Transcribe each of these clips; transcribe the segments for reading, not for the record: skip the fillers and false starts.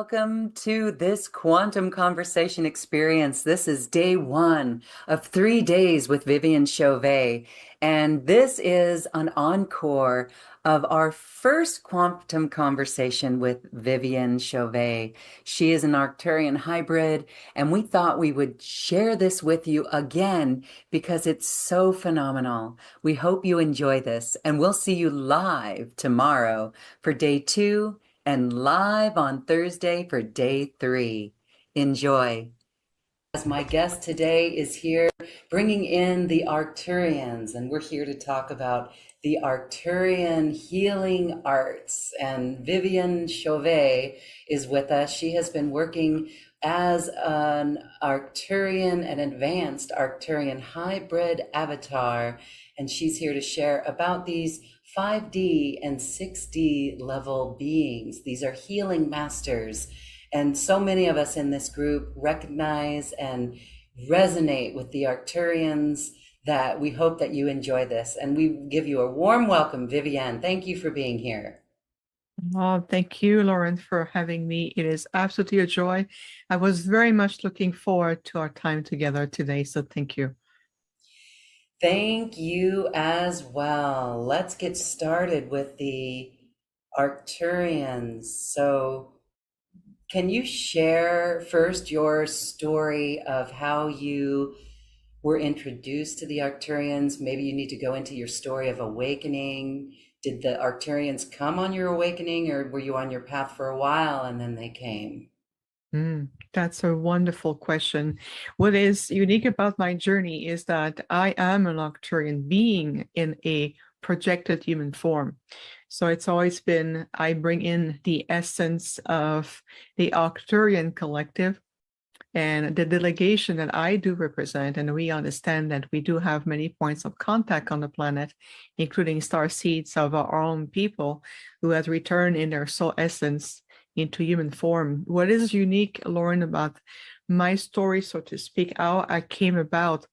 welcome to this quantum conversation experience. This is day one of 3 days with Viviane Chauvet, and this is an encore of our first quantum conversation with Viviane Chauvet. She is an Arcturian hybrid, and we thought we would share this with you again because it's so phenomenal. We hope you enjoy this, and we'll see you live tomorrow for day two and live on Thursday for day three. Enjoy. As my guest today is here bringing in the Arcturians, and we're here to talk about the Arcturian healing arts. And Viviane Chauvet is with us. She has been working as an Arcturian, an advanced Arcturian hybrid avatar, and she's here to share about these 5D and 6D level beings. These are healing masters. And so many of us in this group recognize and resonate with the Arcturians that we hope that you enjoy this. And we give you a warm welcome, Viviane. Thank you for being here. Oh, thank you, Lauren, for having me. It is absolutely a joy. I was very much looking forward to our time together today, so thank you. Thank you as well. Let's get started with the Arcturians. So, can you share first your story of how you were introduced to the Arcturians? Maybe you need to go into your story of awakening. Did the Arcturians come on your awakening, or were you on your path for a while and then they came? That's a wonderful question. What is unique about my journey is that I am an Arcturian being in a projected human form. So it's always been, I bring in the essence of the Arcturian collective and the delegation that I do represent. And we understand that we do have many points of contact on the planet, including star seeds of our own people who have returned in their soul essence into human form. What is unique, Lauren, about my story, so to speak, how I came about,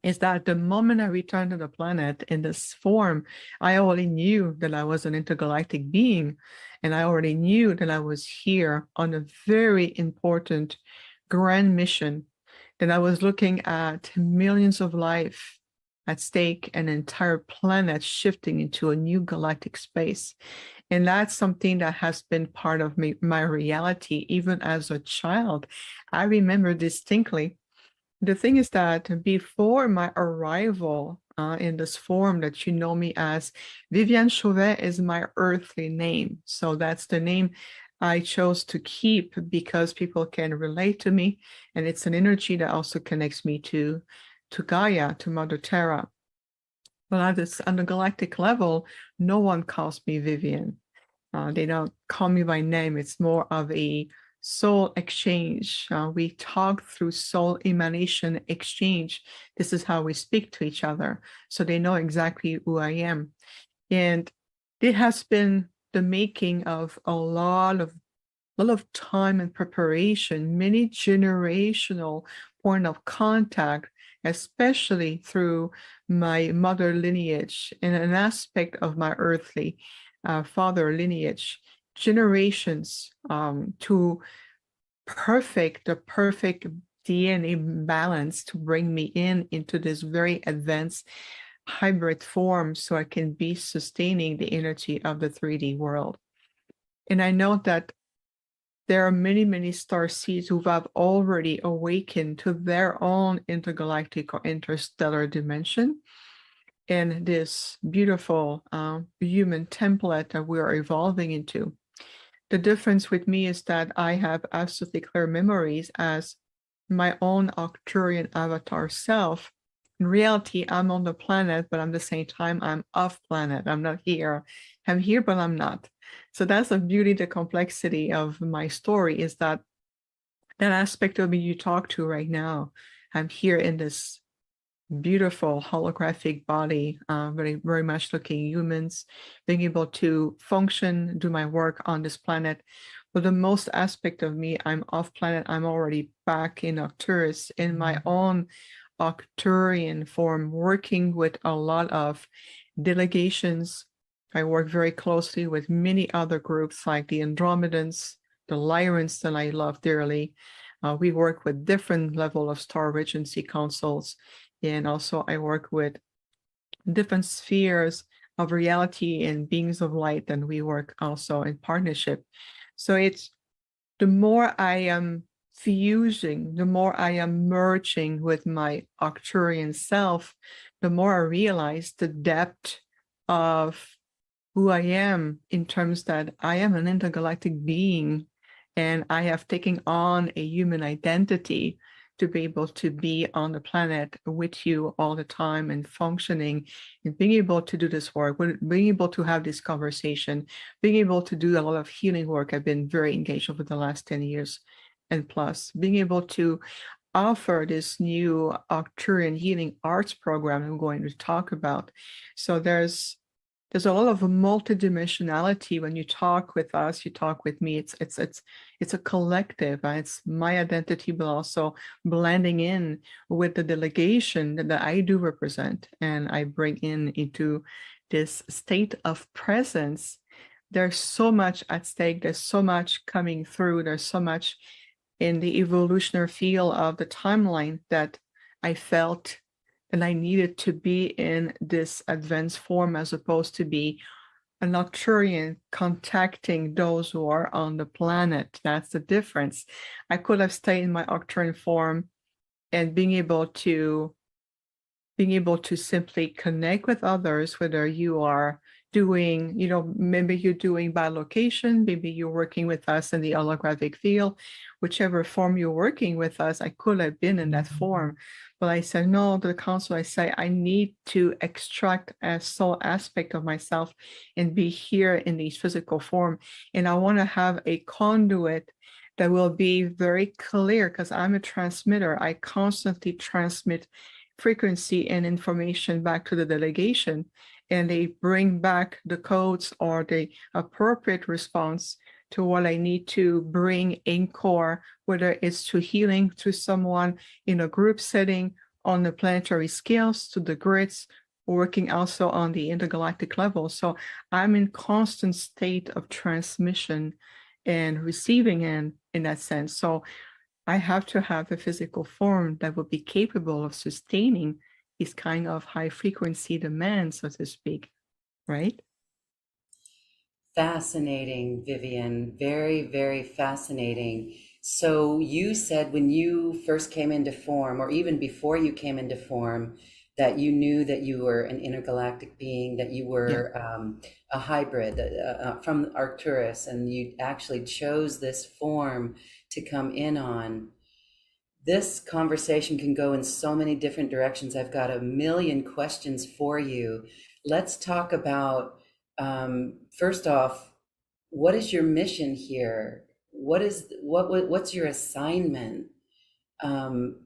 is that the moment I returned to the planet in this form, I already knew that I was an intergalactic being, and I already knew that I was here on a very important grand mission, that I was looking at millions of life at stake, an entire planet shifting into a new galactic space. And that's something that has been part of my reality, even as a child. I remember distinctly. The thing is that before my arrival in this form that you know me as, Viviane Chauvet is my earthly name. So that's the name I chose to keep because people can relate to me. And it's an energy that also connects me to Gaia, to Mother Terra. But on the galactic level, no one calls me Viviane. They don't call me by name. It's more of a soul exchange. We talk through soul emanation exchange. This is how we speak to each other. So they know exactly who I am. And it has been the making of a lot of time and preparation, many generational point of contact, especially through my mother lineage and an aspect of my earthly father lineage, generations to the perfect DNA balance to bring me into this very advanced hybrid form so I can be sustaining the energy of the 3D world. And I know that there are many, many star seeds who have already awakened to their own intergalactic or interstellar dimension in this beautiful human template that we are evolving into. The difference with me is that I have absolutely clear memories as my own Arcturian avatar self. In reality, I'm on the planet, but at the same time, I'm off planet. I'm not here. I'm here, but I'm not. So that's the beauty, the complexity of my story is that aspect of me you talk to right now. I'm here in this beautiful holographic body, very, very much looking humans, being able to function, do my work on this planet. But the most aspect of me, I'm off planet. I'm already back in Arcturus in my own Arcturian form, working with a lot of delegations. I work very closely with many other groups like the Andromedans, the Lyrans that I love dearly. We work with different level of star regency councils, and also I work with different spheres of reality and beings of light, and we work also in partnership. So it's the more I am fusing, the more I am merging with my Arcturian self, the more I realize the depth of who I am, in terms that I am an intergalactic being and I have taken on a human identity to be able to be on the planet with you all the time and functioning and being able to do this work, being able to have this conversation, being able to do a lot of healing work. I've been very engaged over the last 10 years and plus, being able to offer this new Arcturian healing arts program I'm going to talk about. So there's a lot of multidimensionality when you talk with us, you talk with me. It's a collective. It's my identity, but also blending in with the delegation that I do represent, and I bring into this state of presence. There's so much at stake. There's so much coming through. There's so much in the evolutionary field of the timeline that I felt and I needed to be in this advanced form, as opposed to be an Arcturian contacting those who are on the planet. That's the difference. I could have stayed in my Arcturian form and being able to simply connect with others, whether you are doing, maybe you're doing by location, maybe you're working with us in the holographic field, whichever form you're working with us. I could have been in that form, but I said no to the council. I say I need to extract a soul aspect of myself and be here in this physical form, and I want to have a conduit that will be very clear, because I'm a transmitter. I constantly transmit frequency and information back to the delegation, and they bring back the codes or the appropriate response to what I need to bring in core, whether it's to healing to someone in a group setting, on the planetary scales, to the grids, working also on the intergalactic level. So I'm in constant state of transmission and receiving in that sense. So I have to have a physical form that will be capable of sustaining these kind of high frequency demands, so to speak, right? Fascinating, Vivian. Very, very fascinating. So you said when you first came into form, or even before you came into form, that you knew that you were an intergalactic being, that you Yeah. were a hybrid from Arcturus, and you actually chose this form to come in on. This conversation can go in so many different directions. I've got a million questions for you. Let's talk about, first off, what is your mission here? What's your assignment? Um,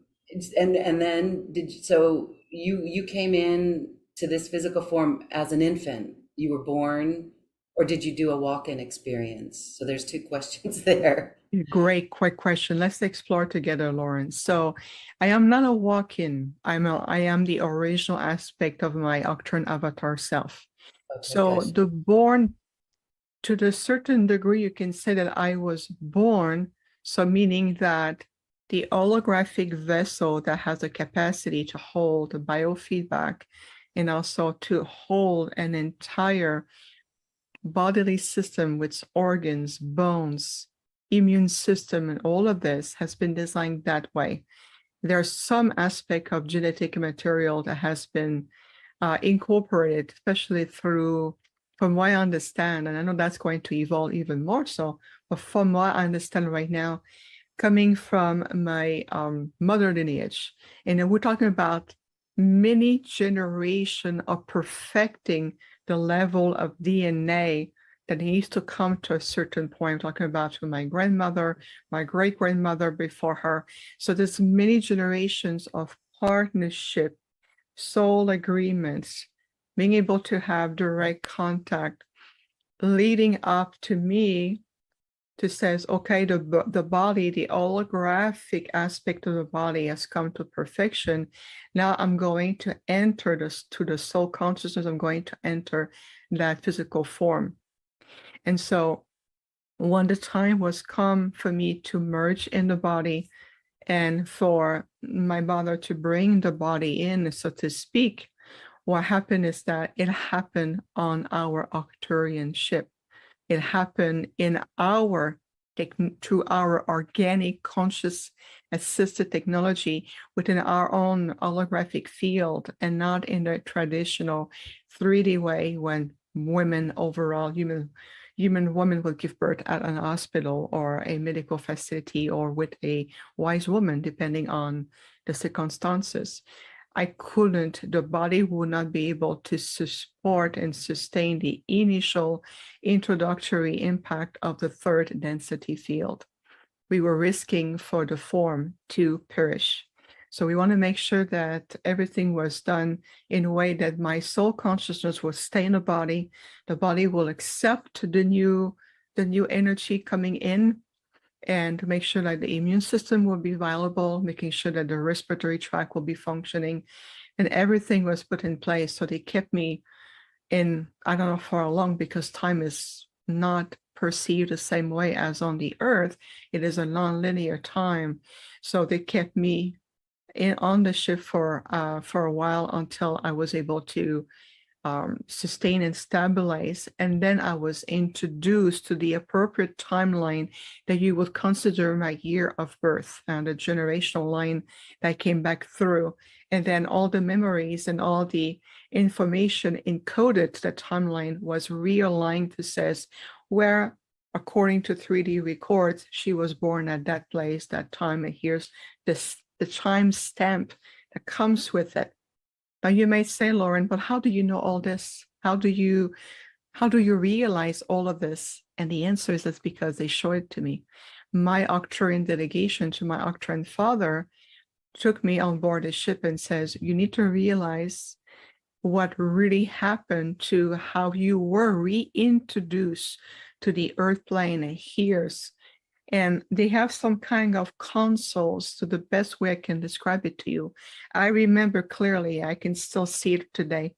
and then so you came in to this physical form as an infant. You were born, or did you do a walk-in experience? So there's two questions there. Great, quick question. Let's explore together, Lauren. So I am not a walk-in. I am the original aspect of my Arcturian avatar self. Okay, So guys. the born, to the certain degree, you can say that I was born, so meaning that the holographic vessel that has the capacity to hold the biofeedback and also to hold an entire bodily system with organs, bones, immune system, and all of this has been designed that way. There's some aspect of genetic material that has been incorporated, especially through, from what I understand, and I know that's going to evolve even more so, but from what I understand right now, coming from my mother lineage, and then we're talking about many generation of perfecting the level of DNA that needs to come to a certain point. I'm talking about from my grandmother, my great-grandmother before her. So there's many generations of partnership, soul agreements, being able to have direct contact, leading up to me to says, okay, the body, the holographic aspect of the body has come to perfection. Now I'm going to enter this to the soul consciousness. I'm going to enter that physical form. And so when the time was come for me to merge in the body and for my mother to bring the body in, so to speak, what happened is that it happened on our Arcturian ship. It happened in our through our organic conscious assisted technology within our own holographic field, and not in the traditional 3D way when women overall human women will give birth at an hospital or a medical facility or with a wise woman, depending on the circumstances. I couldn't, the body would not be able to support and sustain the initial introductory impact of the third density field. We were risking for the form to perish. So we want to make sure that everything was done in a way that my soul consciousness will stay in the body will accept the new energy coming in, and make sure that the immune system will be viable, making sure that the respiratory tract will be functioning, and everything was put in place. So they kept me in, I don't know for how long, because time is not perceived the same way as on the earth. It is a non-linear time. So they kept me on the ship for a while until I was able to sustain and stabilize. And then I was introduced to the appropriate timeline that you would consider my year of birth and the generational line that came back through. And then all the memories and all the information encoded to the timeline was realigned to says where, according to 3D records, she was born at that place, that time, and here's this the time stamp that comes with it. Now you may say, Lauren, but how do you know all this? How do you realize all of this? And the answer is that's because they show it to me. My Arcturian delegation to my Arcturian father took me on board a ship and says, you need to realize what really happened to how you were reintroduced to the earth plane. And here's, and they have some kind of consoles, to the best way I can describe it to you. I remember clearly, I can still see it today,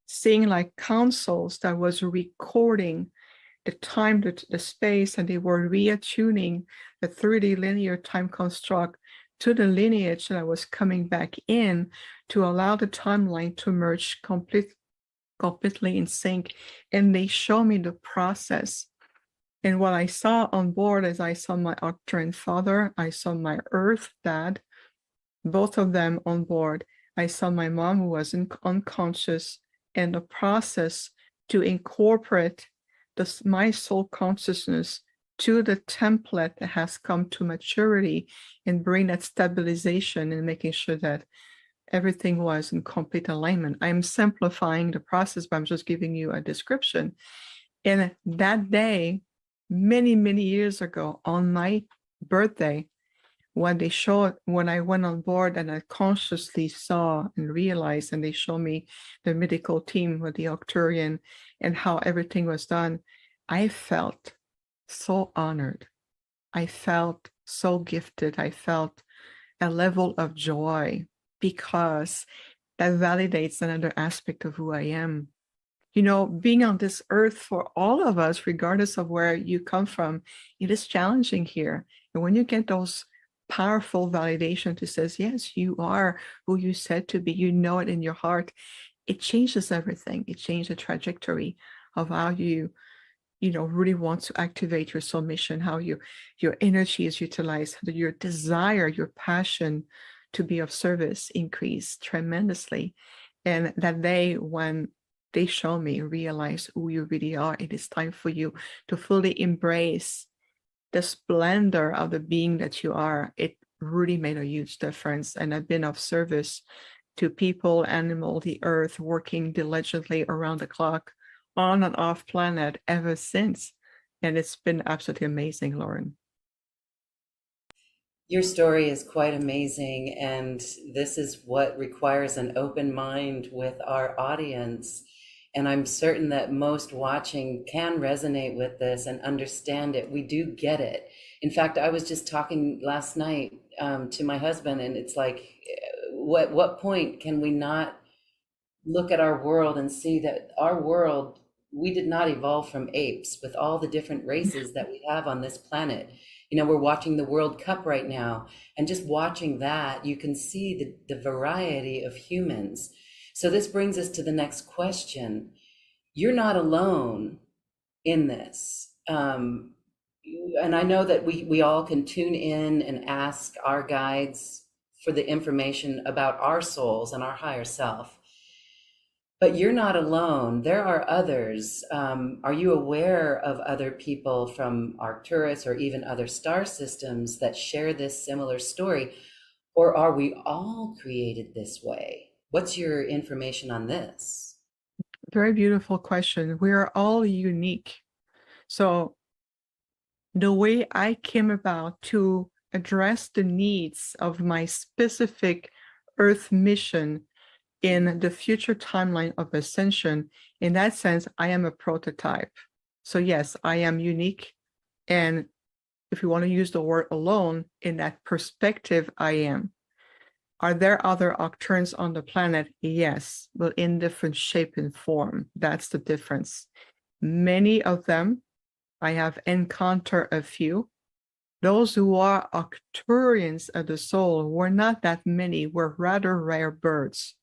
seeing like consoles that was recording the time, the space, and they were reattuning the 3D linear time construct to the lineage that I was coming back in to allow the timeline to merge completely in sync. And they show me the process. And what I saw on board is I saw my Arcturian father, I saw my Earth dad, both of them on board. I saw my mom, who was unconscious, and the process to incorporate my soul consciousness to the template that has come to maturity and bring that stabilization and making sure that everything was in complete alignment. I'm simplifying the process, but I'm just giving you a description. And that day, many, many years ago, on my birthday, when I went on board and I consciously saw and realized, and they showed me the medical team with the Arcturian and how everything was done, I felt so honored. I felt so gifted. I felt a level of joy, because that validates another aspect of who I am. Being on this earth for all of us, regardless of where you come from, it is challenging here. And when you get those powerful validation to says, yes, you are who you said to be, you know it in your heart, it changes everything. It changes the trajectory of how you really want to activate your soul mission, how your energy is utilized, your desire, your passion to be of service increase tremendously. And that day when they show me, realize who you really are, it is time for you to fully embrace the splendor of the being that you are. It really made a huge difference. And I've been of service to people, animal, the earth, working diligently around the clock, on and off planet ever since. And it's been absolutely amazing, Lauren. Your story is quite amazing, and this is what requires an open mind with our audience. And I'm certain that most watching can resonate with this and understand it. We do get it. In fact, I was just talking last night to my husband, and it's like, what point can we not look at our world and see that our world we did not evolve from apes with all the different races that we have on this planet. You know, we're watching the World Cup right now, and just watching that, you can see the variety of humans. So this brings us to the next question. You're not alone in this. And I know that we all can tune in and ask our guides for the information about our souls and our higher self. But you're not alone. There are others. Are you aware of other people from Arcturus or even other star systems that share this similar story? Or are we all created this way? What's your information on this? Very beautiful question. We are all unique. So the way I came about to address the needs of my specific Earth mission in the future timeline of ascension, in that sense, I am a prototype. So yes, I am unique. And if you want to use the word alone, in that perspective, I am. Are there other Arcturians on the planet? Yes, but in different shape and form. That's the difference. Many of them, I have encountered a few. Those who are Arcturians of the soul were not that many, were rather rare birds.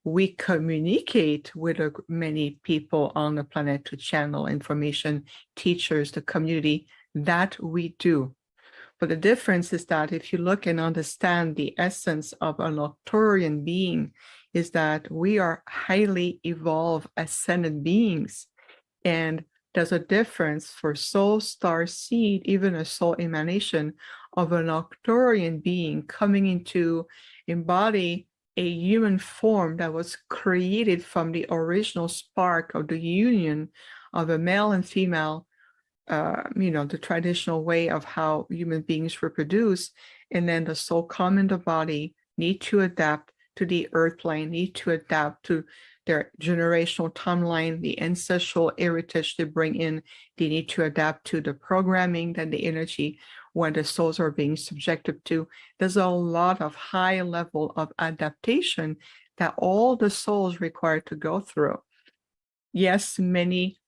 We communicate with many people on the planet to channel information, teachers, the community, that we do. But the difference is that if you look and understand the essence of an Arcturian being, is that we are highly evolved ascended beings. And there's a difference for soul star seed, even a soul emanation of an Arcturian being coming into embody a human form that was created from the original spark of the union of a male and female, the traditional way of how human beings reproduce, and then the soul come in the body, need to adapt to the earth plane, need to adapt to their generational timeline, the ancestral heritage they bring in. They need to adapt to the programming that the energy when the souls are being subjected to. There's a lot of high level of adaptation that all the souls require to go through. Yes, many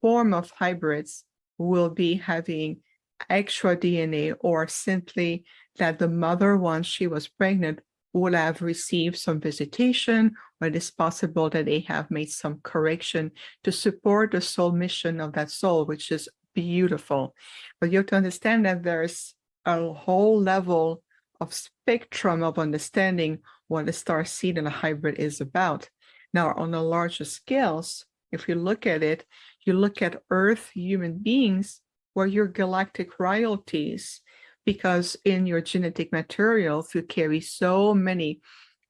form of hybrids will be having extra DNA, or simply that the mother, once she was pregnant, would have received some visitation, or it is possible that they have made some correction to support the soul mission of that soul, which is beautiful. But you have to understand that there's a whole level of spectrum of understanding what a star seed and a hybrid is about. Now, on the larger scales, if you look at it, you look at Earth human beings, where you're galactic royalties, because in your genetic material, you carry so many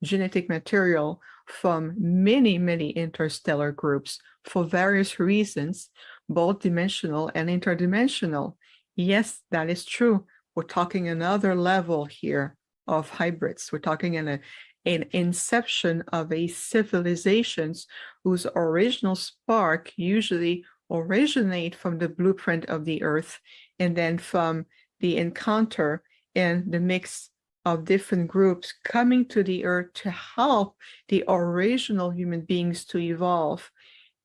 genetic material from many, many interstellar groups for various reasons, both dimensional and interdimensional. Yes, that is true. We're talking another level here of hybrids. We're talking an inception of a civilizations whose original spark usually originate from the blueprint of the earth, and then from the encounter and the mix of different groups coming to the earth to help the original human beings to evolve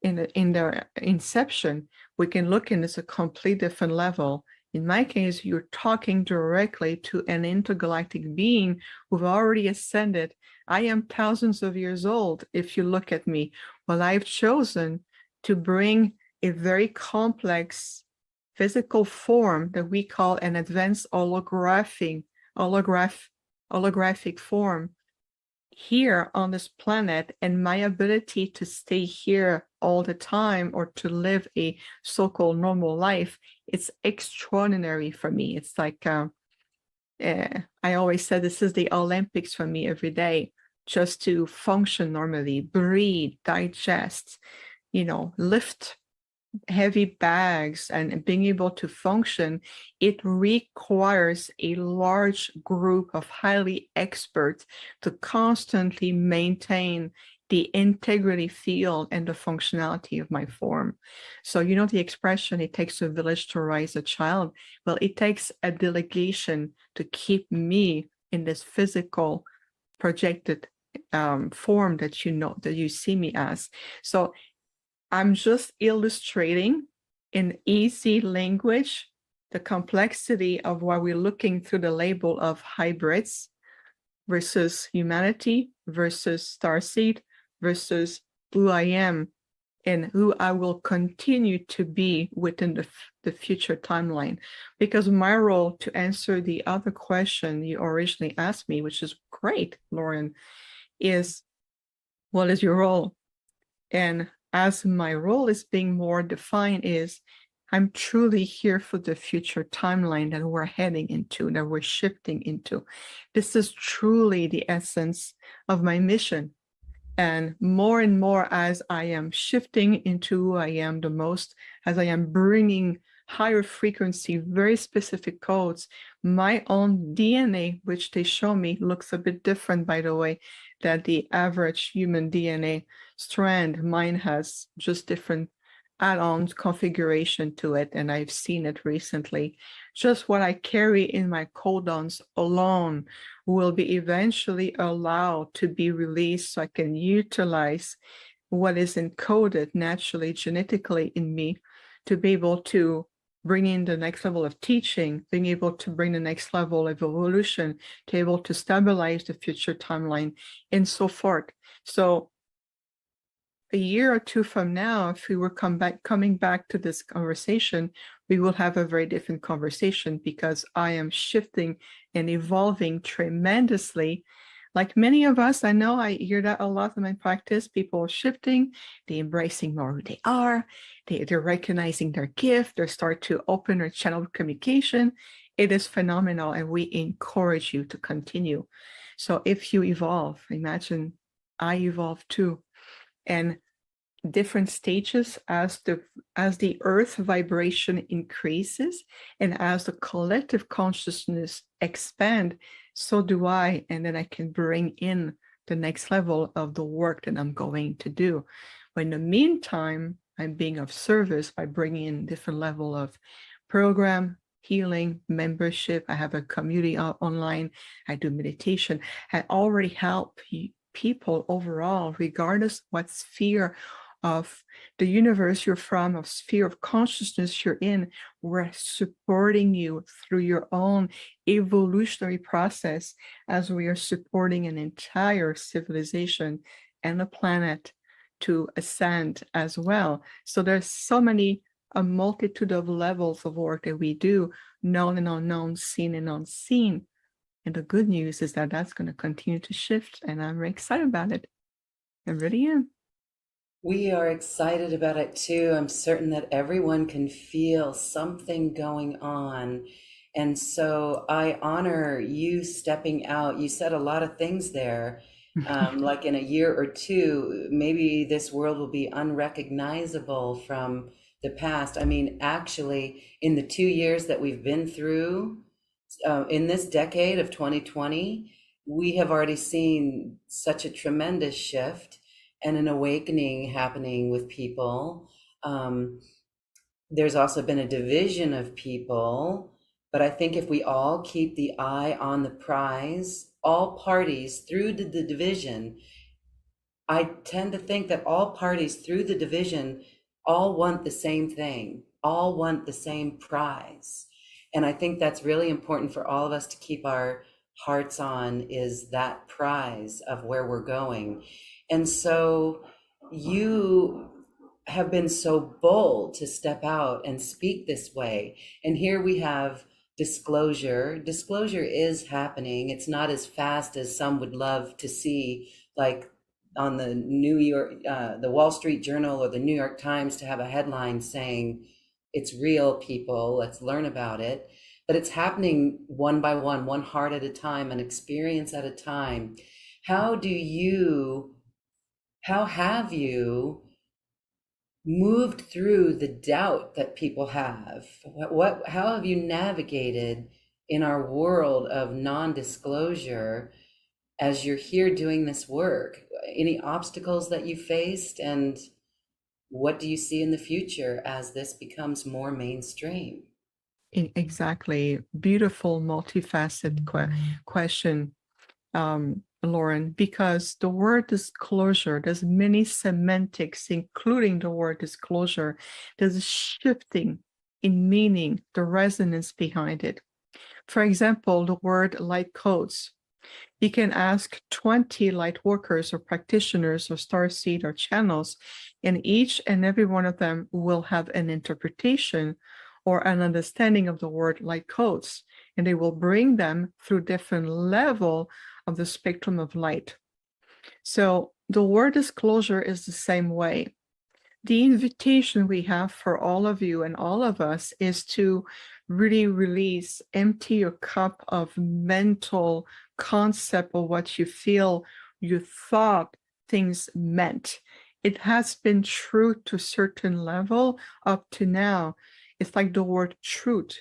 in their inception. We can look in this a complete different level. In my case, you're talking directly to an intergalactic being who've already ascended. I am thousands of years old. If you look at me, well, I've chosen to bring a very complex physical form that we call an advanced holographic form here on this planet, and my ability to stay here all the time or to live a so-called normal life, it's extraordinary for me. It's like I always said, this is the Olympics for me every day, just to function normally, breathe, digest, lift heavy bags and being able to function. It requires a large group of highly experts to constantly maintain the integrity field and the functionality of my form. So, the expression, it takes a village to raise a child. Well, it takes a delegation to keep me in this physical projected form that that you see me as. So I'm just illustrating in easy language the complexity of what we're looking through the label of hybrids versus humanity versus starseed versus who I am and who I will continue to be within the future timeline. Because my role, to answer the other question you originally asked me, which is great, Lauren, is what is your role? And as my role is being more defined, is I'm truly here for the future timeline that we're heading into, that we're shifting into. This is truly the essence of my mission. And more as I am shifting into who I am the most, as I am bringing higher frequency, very specific codes, my own DNA, which they show me looks a bit different, by the way, than the average human DNA strand. Mine has just different add-on configuration to it, and I've seen it recently. Just what I carry in my codons alone will be eventually allowed to be released so I can utilize what is encoded naturally, genetically in me to be able to bring in the next level of teaching, being able to bring the next level of evolution, to be able to stabilize the future timeline, and so forth. So a year or two from now, if we were coming back to this conversation, we will have a very different conversation because I am shifting and evolving tremendously. Like many of us, I know I hear that a lot in my practice. People are shifting, they're embracing more who they are, they're recognizing their gift, they start to open their channel of communication. It is phenomenal, and we encourage you to continue. So if you evolve, imagine I evolve too. And different stages as the earth vibration increases and as the collective consciousness expand, so do I, and then I can bring in the next level of the work that I'm going to do. But in the meantime, I'm being of service by bringing in different level of program, healing, membership. I have a community online. I do meditation. I already help people overall, regardless what sphere of the universe you're from, of sphere of consciousness you're in. We're supporting you through your own evolutionary process as we are supporting an entire civilization and the planet to ascend as well. So there's a multitude of levels of work that we do, known and unknown, seen and unseen. And the good news is that that's going to continue to shift, and I'm very excited about it. I really am. We are excited about it too. I'm certain that everyone can feel something going on. And so I honor you stepping out. You said a lot of things there. Like in a year or two, maybe this world will be unrecognizable from the past. I mean, actually, in the 2 years that we've been through, in this decade of 2020, we have already seen such a tremendous shift and an awakening happening with people. There's also been a division of people, but I think if we all keep the eye on the prize, all parties through the division, I tend to think that all parties through the division all want the same thing, all want the same prize. And I think that's really important for all of us to keep our hearts on, is that prize of where we're going. And so you have been so bold to step out and speak this way. And here we have disclosure. Disclosure is happening. It's not as fast as some would love to see, like on the the Wall Street Journal or the New York Times, to have a headline saying, it's real, people, let's learn about it. But it's happening one by one heart at a time, an experience at a time. How have you moved through the doubt that people have? How have you navigated in our world of non-disclosure as you're here doing this work? Any obstacles that you faced, and what do you see in the future as this becomes more mainstream? Exactly. Beautiful, multifaceted question. Lauren, because the word disclosure, there's many semantics, including the word disclosure. There's a shifting in meaning, the resonance behind it. For example, the word light codes. You can ask 20 light workers or practitioners or starseed or channels, and each and every one of them will have an interpretation or an understanding of the word light codes, and they will bring them through different level of the spectrum of light. So the word disclosure is the same way. The invitation we have for all of you and all of us is to really release, empty your cup of mental concept of what you feel you thought things meant. It has been true to a certain level up to now. It's like the word truth.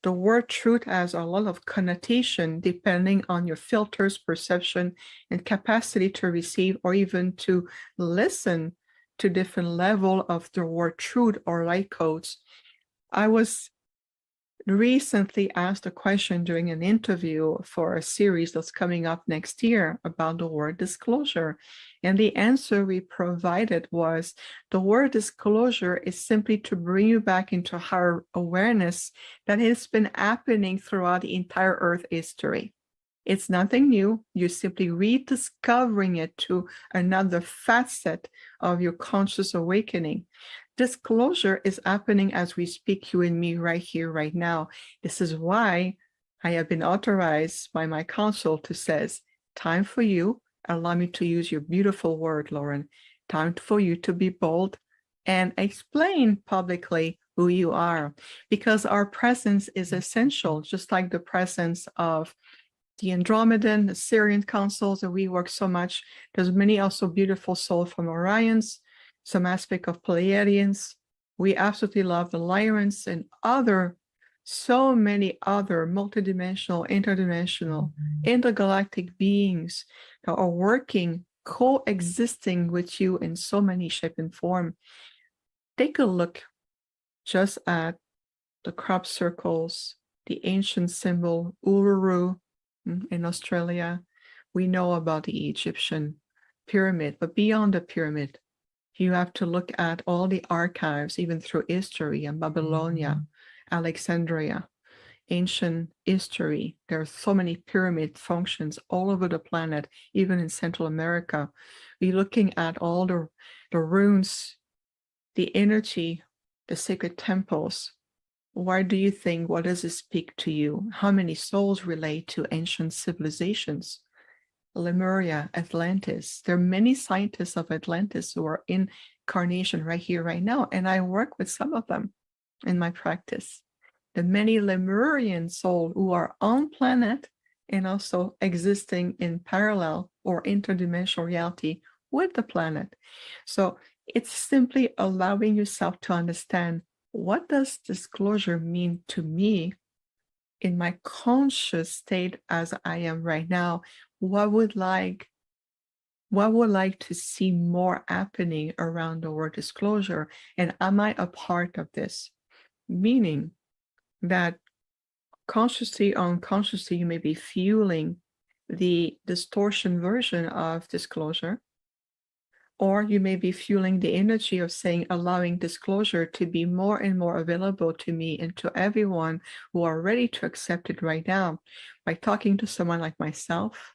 The word truth has a lot of connotation depending on your filters, perception, and capacity to receive or even to listen to different level of the word truth or light codes. I was recently asked a question during an interview for a series that's coming up next year about the word disclosure. And the answer we provided was the word disclosure is simply to bring you back into higher awareness that has been happening throughout the entire Earth history. It's nothing new. You're simply rediscovering it to another facet of your conscious awakening. Disclosure is happening as we speak, you and me right here, right now. This is why I have been authorized by my counsel to says, time for you, allow me to use your beautiful word, Lauren, time for you to be bold and explain publicly who you are, because our presence is essential, just like the presence of the Andromedan, the Syrian councils that we work so much. There's many also beautiful souls from Orions, some aspect of Pleiadians. We absolutely love the Lyrans and so many other multidimensional, interdimensional, intergalactic beings that are working, coexisting with you in so many shape and form. Take a look just at the crop circles, the ancient symbol Uluru, in Australia. We know about the Egyptian pyramid, but beyond the pyramid, you have to look at all the archives, even through history and Babylonia, Alexandria, ancient history. There are so many pyramid functions all over the planet, even in Central America. We're looking at all the runes, the energy, the sacred temples. Why do you think, what does it speak to you? How many souls relate to ancient civilizations? Lemuria, Atlantis. There are many scientists of Atlantis who are in incarnation right here, right now. And I work with some of them in my practice. The many Lemurian souls who are on planet and also existing in parallel or interdimensional reality with the planet. So it's simply allowing yourself to understand, what does disclosure mean to me in my conscious state as I am right now? What would like to see more happening around the word disclosure? And am I a part of this? Meaning that consciously or unconsciously, you may be fueling the distortion version of disclosure, or you may be fueling the energy of saying, allowing disclosure to be more and more available to me and to everyone who are ready to accept it right now, by talking to someone like myself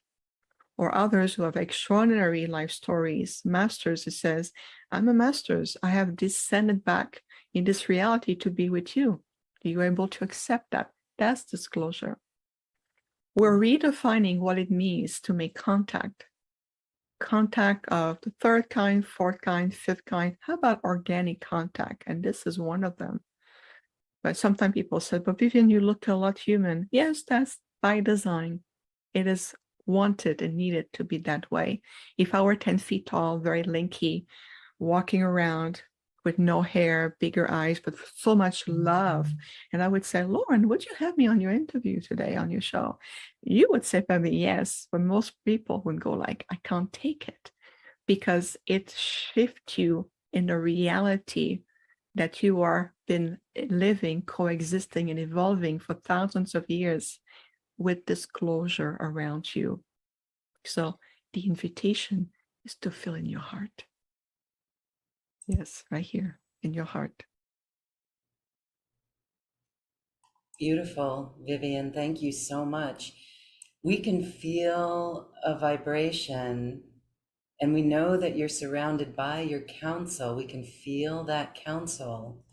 or others who have extraordinary life stories, masters. It says, I'm a master's. I have descended back in this reality to be with you. Are you able to accept that? That's disclosure. We're redefining what it means to make contact of the third kind, fourth kind, fifth kind. How about organic contact? And this is one of them. But sometimes people say, but Viviane, you look a lot human. Yes, that's by design. It is wanted and needed to be that way. If I were 10 feet tall, very lanky, walking around with no hair, bigger eyes, but so much love, and I would say, Lauren, would you have me on your interview today, on your show? You would say probably yes, but most people would go like, I can't take it, because it shifts you in the reality that you are been living, coexisting, and evolving for thousands of years with disclosure around you. So the invitation is to feel in your heart. Yes, right here in your heart. Beautiful, Vivian. Thank you so much. We can feel a vibration, and we know that you're surrounded by your counsel. We can feel that counsel.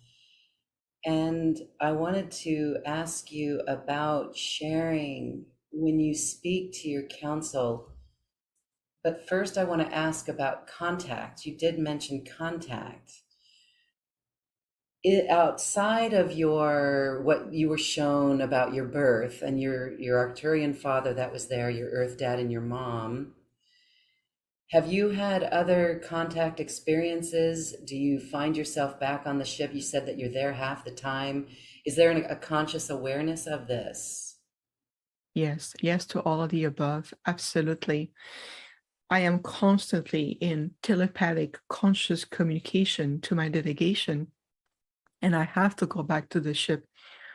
And I wanted to ask you about sharing when you speak to your counsel. But first, I want to ask about contact. You did mention contact. Outside of your what you were shown about your birth and your Arcturian father that was there, your Earth dad and your mom, have you had other contact experiences? Do you find yourself back on the ship? You said that you're there half the time. Is there a conscious awareness of this? Yes, yes to all of the above. Absolutely. I am constantly in telepathic conscious communication to my delegation, and I have to go back to the ship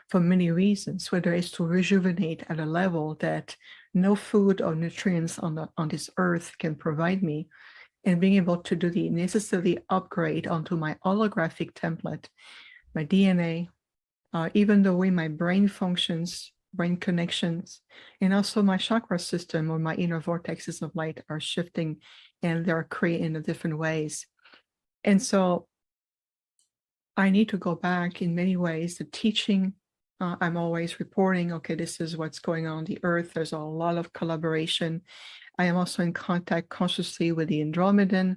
for many reasons, whether it's to rejuvenate at a level that no food or nutrients on this earth can provide me, and being able to do the necessary upgrade onto my holographic template, my DNA, even the way my brain functions, brain connections, and also my chakra system or my inner vortexes of light are shifting and they're creating in different ways. And so I need to go back in many ways. The teaching, I'm always reporting, okay, this is what's going on the earth. There's a lot of collaboration. I am also in contact consciously with the Andromedan.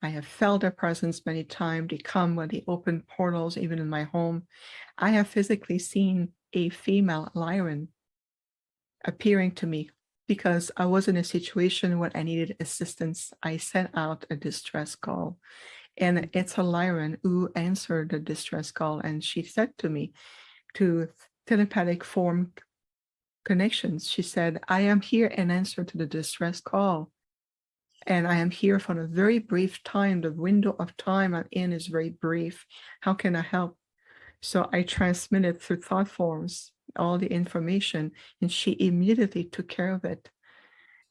I have felt their presence many times. They come when they open portals, even in my home. I have physically seen a female Lyran appearing to me because I was in a situation where I needed assistance. I sent out a distress call, and it's a Lyran who answered the distress call, and she said to me, to telepathic form connections, she said, I am here in answer to the distress call. And I am here for a very brief time. The window of time I'm in is very brief. How can I help? So I transmitted through thought forms all the information, and she immediately took care of it.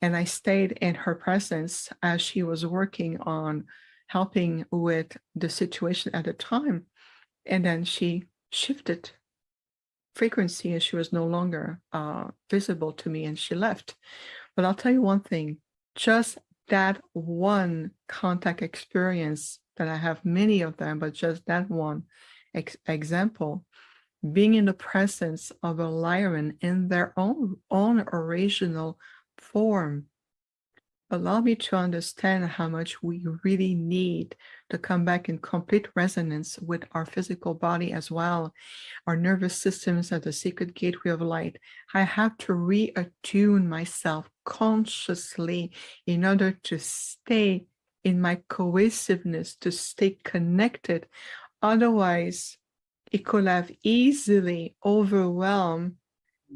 And I stayed in her presence as she was working on helping with the situation at the time. And then she shifted frequency and she was no longer visible to me, and she left. But I'll tell you one thing, just that one contact experience that I have many of them, but just that one example, being in the presence of a Lyran in their own original form, allow me to understand how much we really need to come back in complete resonance with our physical body as well. Our nervous systems are the secret gateway of light. I have to reattune myself consciously in order to stay in my cohesiveness, to stay connected. Otherwise, it could have easily overwhelmed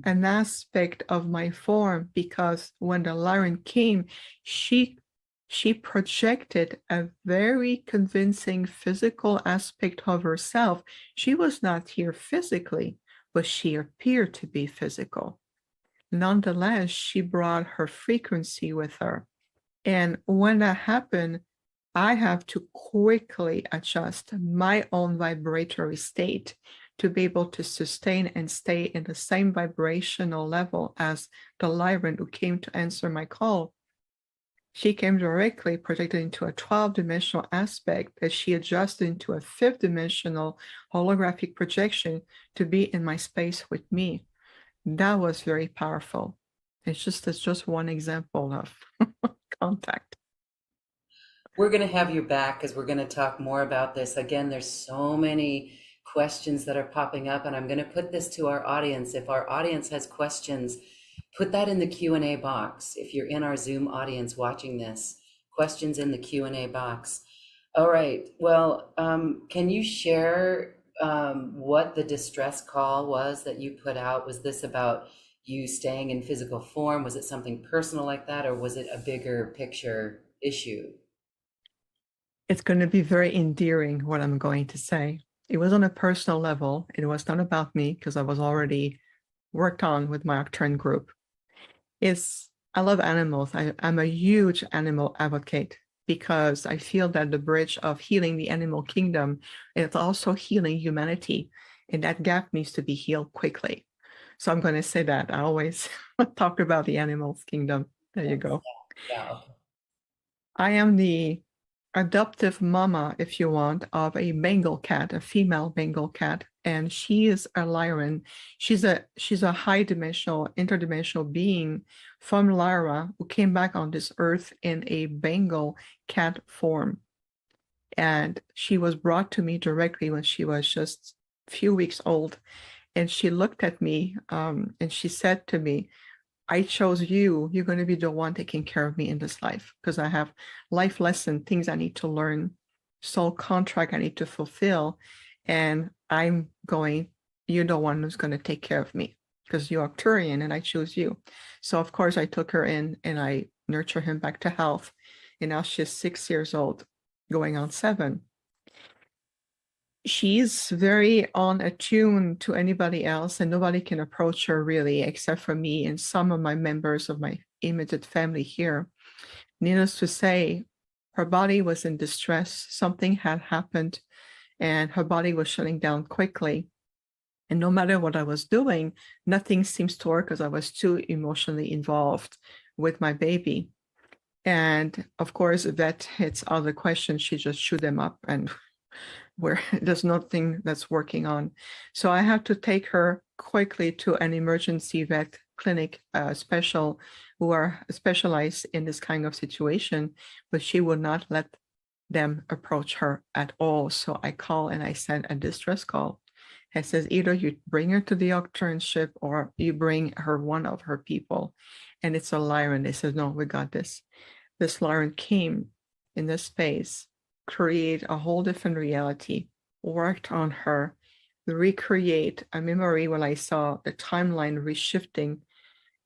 an aspect of my form, because when the Lyran came, she projected a very convincing physical aspect of herself. She was not here physically, but she appeared to be physical. Nonetheless, she brought her frequency with her. And when that happened, I have to quickly adjust my own vibratory state to be able to sustain and stay in the same vibrational level as the Lyran who came to answer my call. She came directly projected into a 12-dimensional aspect that she adjusted into a 5th-dimensional holographic projection to be in my space with me. That was very powerful. It's just one example of contact. We're going to have you back because we're going to talk more about this. Again, there's so many questions that are popping up, and I'm going to put this to our audience. If our audience has questions, put that in the Q&A box. If you're in our Zoom audience watching this, questions in the Q&A box. All right. Well, can you share what the distress call was that you put out? Was this about you staying in physical form? Was it something personal like that, or was it a bigger picture issue? It's going to be very endearing what I'm going to say. It was on a personal level. It was not about me because I was already worked on with my Arcturian group. I love animals. I'm a huge animal advocate because I feel that the bridge of healing the animal kingdom is also healing humanity, and that gap needs to be healed quickly. So I'm going to say that. I always talk about the animals kingdom. There you go. Yeah. Okay. I am the adoptive mama, if you want, of a Bengal cat, a female Bengal cat, and she is a Lyran. She's a high dimensional, interdimensional being from Lyra who came back on this earth in a Bengal cat form. And she was brought to me directly when she was just a few weeks old. And she looked at me and she said to me, I chose you. You're going to be the one taking care of me in this life because I have life lesson, things I need to learn, soul contract I need to fulfill. And you're the one who's going to take care of me because you're Arcturian and I choose you. So, of course, I took her in and I nurtured him back to health. And now she's 6 years old, going on 7. She's very unattuned to anybody else, and nobody can approach her really, except for me and some of my members of my immediate family here. Needless to say, her body was in distress. Something had happened, and her body was shutting down quickly. And no matter what I was doing, nothing seems to work because I was too emotionally involved with my baby. And of course, that hits other questions. She just shoot them up and where there's nothing that's working on. So I have to take her quickly to an emergency vet clinic who are specialized in this kind of situation, but she would not let them approach her at all. So I call and I send a distress call. It says either you bring her to the Arcturian ship or you bring her one of her people. And it's a Lyran. They said, no, we got this. This Lyran came in this space, create a whole different reality, worked on her, recreate a memory when I saw the timeline reshifting.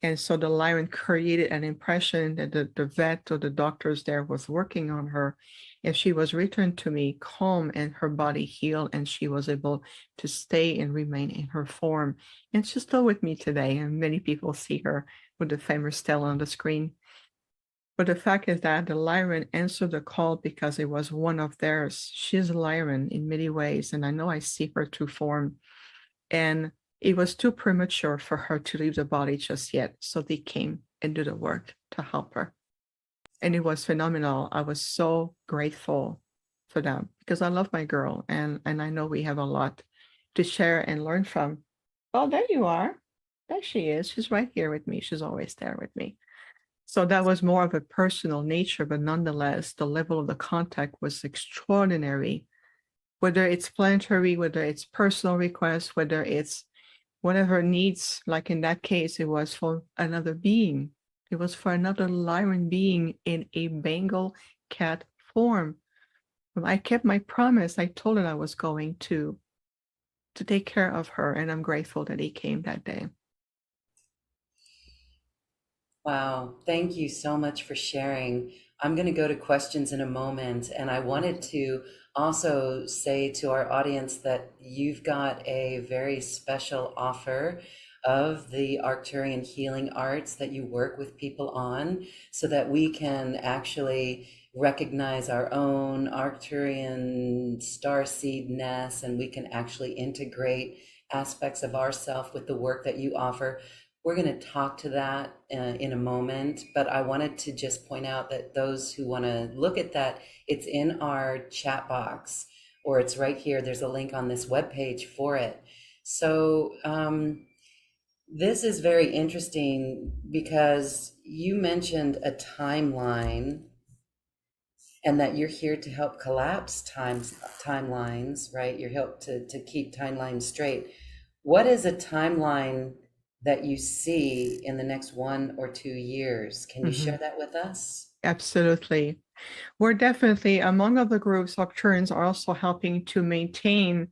And so the Lyran created an impression that the vet or the doctors there was working on her. And she was returned to me calm and her body healed, and she was able to stay and remain in her form. And she's still with me today, and many people see her with the famous Stella on the screen. But the fact is that the Lyran answered the call because it was one of theirs. She's a Lyran in many ways, and I know I see her true form. And it was too premature for her to leave the body just yet. So they came and did the work to help her. And it was phenomenal. I was so grateful for them because I love my girl, and I know we have a lot to share and learn from. Oh, there you are. There she is. She's right here with me. She's always there with me. So that was more of a personal nature, but nonetheless, the level of the contact was extraordinary. Whether it's planetary, whether it's personal requests, whether it's whatever needs, like in that case, it was for another being. It was for another Lyran being in a Bengal cat form. I kept my promise. I told her I was going to take care of her, and I'm grateful that he came that day. Wow, thank you so much for sharing. I'm going to go to questions in a moment, and I wanted to also say to our audience that you've got a very special offer of the Arcturian healing arts that you work with people on so that we can actually recognize our own Arcturian star seedness, and we can actually integrate aspects of ourself with the work that you offer. We're going to talk to that in a moment, but I wanted to just point out that those who want to look at that, it's in our chat box, or it's right here. There's a link on this webpage for it. So this is very interesting because you mentioned a timeline and that you're here to help collapse timelines, right? You're help to keep timelines straight. What is a timeline that you see in the next 1 or 2 years? Can you share that with us? Absolutely. We're definitely, among other groups, Arcturians are also helping to maintain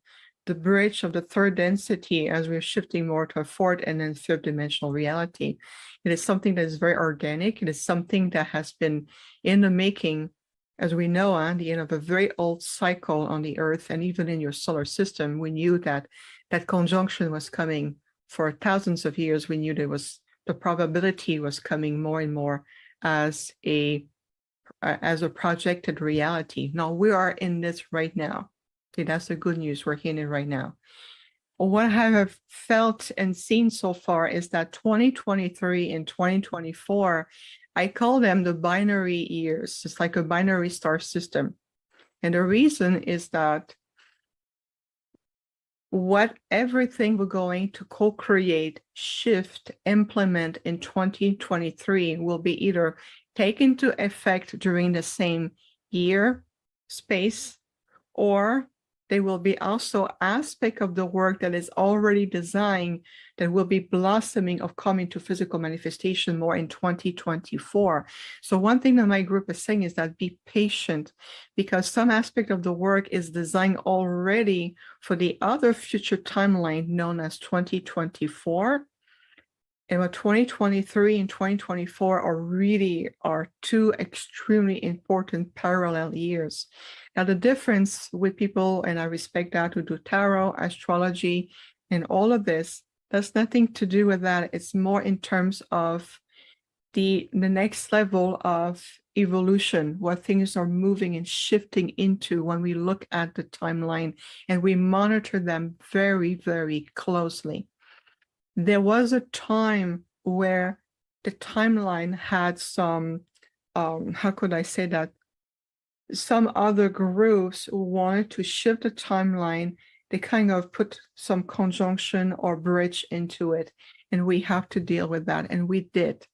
the bridge of the third density as we're shifting more to a fourth and then fifth dimensional reality. It is something that is very organic. It is something that has been in the making, as we know, at the end of a very old cycle on the Earth, and even in your solar system. We knew that that conjunction was coming for thousands of years. We knew there was the probability was coming more and more as a projected reality. Now we are in this right now. Okay, that's the good news. We're in it right now. What I have felt and seen so far is that 2023 and 2024, I call them the binary years. It's like a binary star system. And the reason is that what everything we're going to co-create, shift, implement in 2023 will be either taken into effect during the same year, space, or they will be also aspect of the work that is already designed that will be blossoming of coming to physical manifestation more in 2024. So one thing that my group is saying is that be patient, because some aspect of the work is designed already for the other future timeline known as 2024. And what 2023 and 2024 are two extremely important parallel years. Now, the difference with people, and I respect that, who do tarot, astrology, and all of this, that's nothing to do with that. It's more in terms of the next level of evolution, what things are moving and shifting into when we look at the timeline and we monitor them very, very closely. There was a time where the timeline had some, how could I say that? Some other groups who wanted to shift the timeline, they kind of put some conjunction or bridge into it, and we have to deal with that, and we did.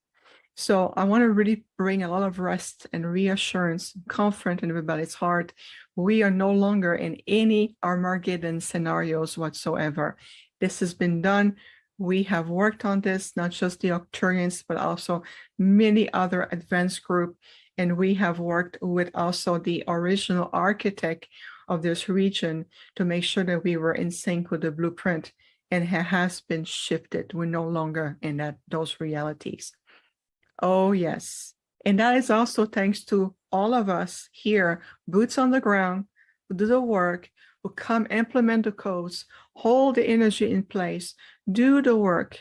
So I want to really bring a lot of rest and reassurance, comfort in everybody's heart. We are no longer in any Armageddon scenarios whatsoever. This has been done. We have worked on this, not just the Arcturians, but also many other advanced groups. And we have worked with also the original architect of this region to make sure that we were in sync with the blueprint. And it has been shifted. We're no longer in those realities. Oh, yes. And that is also thanks to all of us here, boots on the ground, who do the work, who come implement the codes, hold the energy in place, do the work,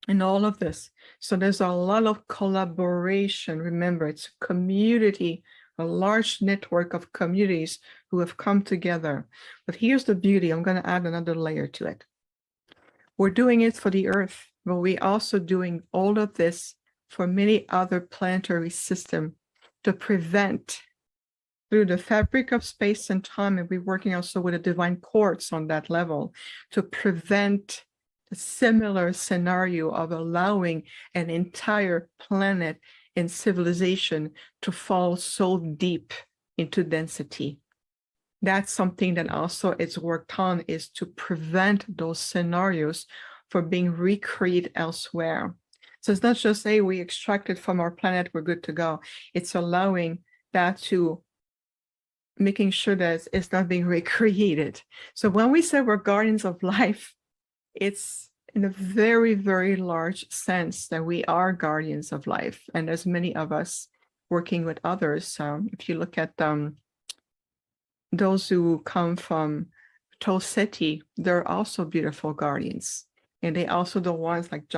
and all of this. So there's a lot of collaboration. Remember, it's a community, a large network of communities who have come together. But here's the beauty. I'm going to add another layer to it. We're doing it for the Earth, but we're also doing all of this for many other planetary systems to prevent, through the fabric of space and time, and we're working also with the divine courts on that level, to prevent a similar scenario of allowing an entire planet and civilization to fall so deep into density. That's something that also is worked on, is to prevent those scenarios from being recreated elsewhere. So it's not just, hey, we extracted from our planet, we're good to go. It's allowing that to making sure that it's not being recreated. So when we say we're guardians of life, it's in a very, very large sense that we are guardians of life. And there's many of us working with others. If you look at those who come from Toseti, they're also beautiful guardians. And they also the ones like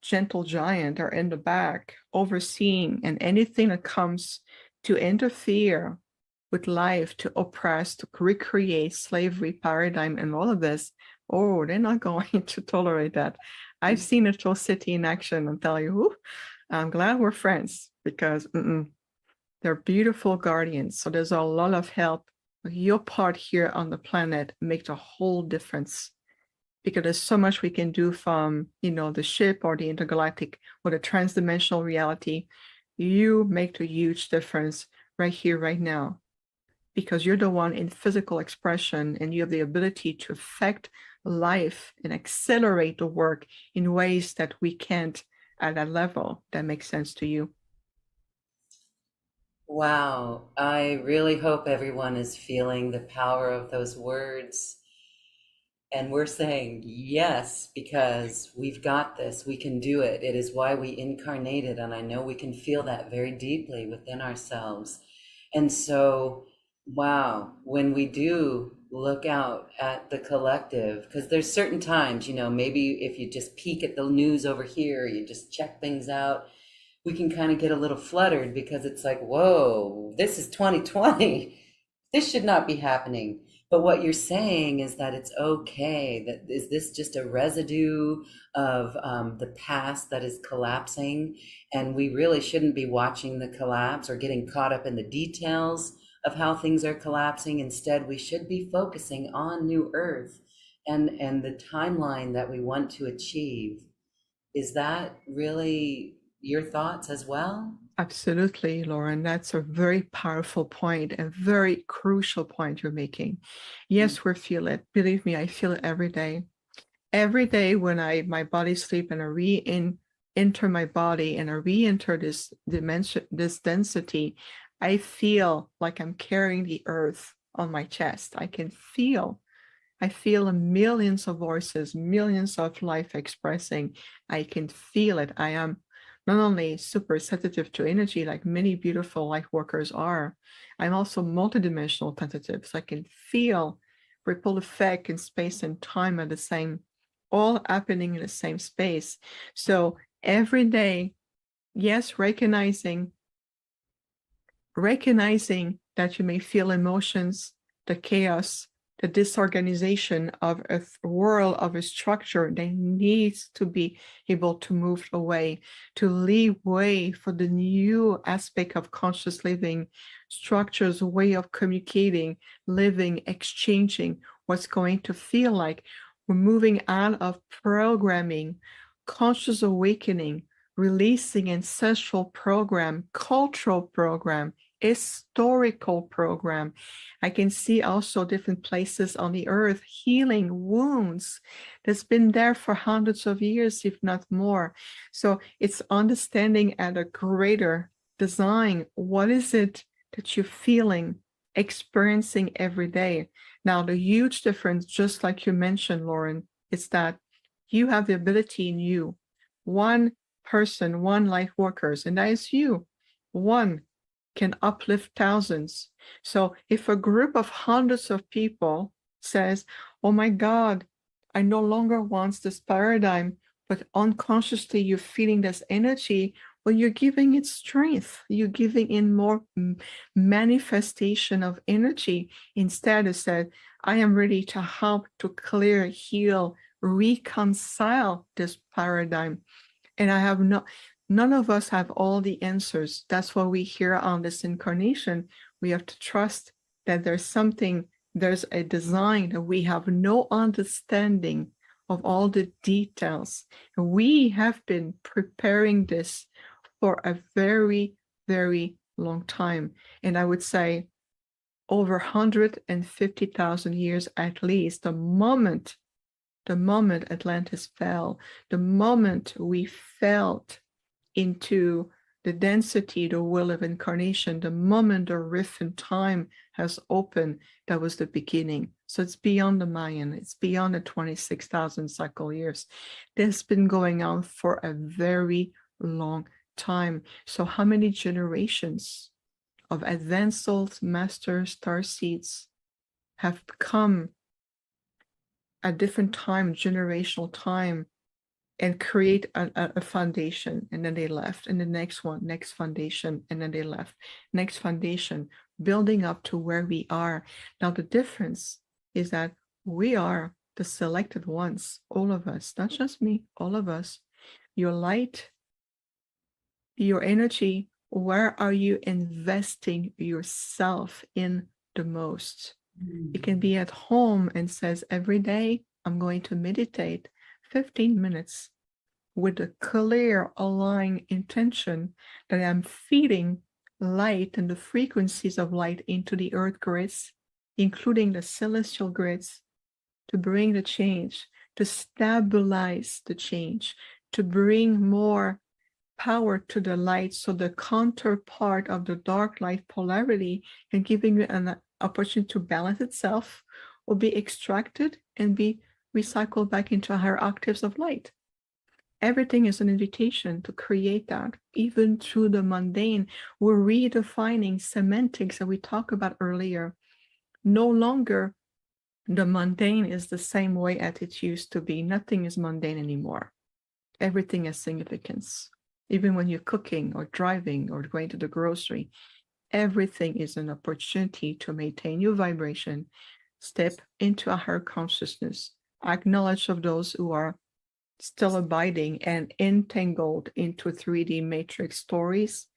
Gentle Giant are in the back overseeing, and anything that comes to interfere with life, to oppress, to recreate slavery paradigm and all of this, oh, they're not going to tolerate that. I've seen a Toseti in action and tell you, I'm glad we're friends, because they're beautiful guardians. So there's a lot of help. Your part here on the planet makes a whole difference, because there's so much we can do from, the ship or the intergalactic or the transdimensional reality. You make a huge difference right here, right now, because you're the one in physical expression, and you have the ability to affect life and accelerate the work in ways that we can't at that level. That makes sense to you. Wow, I really hope everyone is feeling the power of those words. And we're saying yes, because we've got this, we can do it. It is why we incarnated. And I know we can feel that very deeply within ourselves. And so Wow, when we do look out at the collective, because there's certain times, maybe if you just peek at the news over here, you just check things out, we can kind of get a little fluttered because it's like, whoa, this is 2020. This should not be happening. But what you're saying is that it's okay. That is this just a residue of the past that is collapsing, and we really shouldn't be watching the collapse or getting caught up in the details of how things are collapsing. Instead, we should be focusing on New Earth and the timeline that we want to achieve. Is that really your thoughts as well? Absolutely, Lauren. That's a very powerful point, a very crucial point you're making. Yes, we feel it. Believe me, I feel it every day. Every day when my body sleep and I enter my body and I re-enter this dimension, this density, I feel like I'm carrying the earth on my chest. I feel millions of voices, millions of life expressing. I can feel it. I am not only super sensitive to energy like many beautiful light workers are, I'm also multidimensional sensitive. So I can feel ripple effect in space and time at the same, all happening in the same space. So every day, yes, recognizing that you may feel emotions, the chaos, the disorganization of a world, of a structure that needs to be able to move away, to leave way for the new aspect of conscious living, structures, way of communicating, living, exchanging, what's going to feel like. We're moving out of programming, conscious awakening, releasing ancestral program, cultural program, historical program. I can see also different places on the earth healing wounds that's been there for hundreds of years, if not more. So it's understanding at a greater design. What is it that you're feeling, experiencing every day? Now, the huge difference, just like you mentioned, Lauren, is that you have the ability in you, one person, one light workers, and that is you. One can uplift thousands. So if a group of hundreds of people says, oh my God, I no longer want this paradigm, but unconsciously you're feeling this energy, well, you're giving it strength. You're giving in more manifestation of energy. Instead, it said, I am ready to help to clear, heal, reconcile this paradigm. And I have none of us have all the answers. That's why we here on this incarnation, we have to trust that there's a design, that we have no understanding of all the details. We have been preparing this for a very, very long time. And I would say over 150,000 years at least, the moment Atlantis fell, the moment we felt into the density, the will of incarnation, the moment the rift in time has opened, that was the beginning. So it's beyond the Mayan, it's beyond the 26,000 cycle years. This has been going on for a very long time. So how many generations of advanced souls, masters, starseeds have come at different time, generational time, and create a foundation, and then they left, and the next one, next foundation, and then they left, next foundation, building up to where we are. Now the difference is that we are the selected ones, all of us, not just me, all of us. Your light, your energy, where are you investing yourself in the most? It can be at home and says, every day I'm going to meditate 15 minutes with a clear, aligned intention that I'm feeding light and the frequencies of light into the earth grids, including the celestial grids, to bring the change, to stabilize the change, to bring more power to the light, so the counterpart of the dark light polarity, and giving you an opportunity to balance itself, will be extracted and be recycled back into higher octaves of light. Everything is an invitation to create that. Even through the mundane, we're redefining semantics that we talked about earlier. No longer the mundane is the same way as it used to be. Nothing is mundane anymore. Everything has significance. Even when you're cooking or driving or going to the grocery, everything is an opportunity to maintain your vibration, step into a higher consciousness, acknowledge of those who are still abiding and entangled into 3D matrix stories,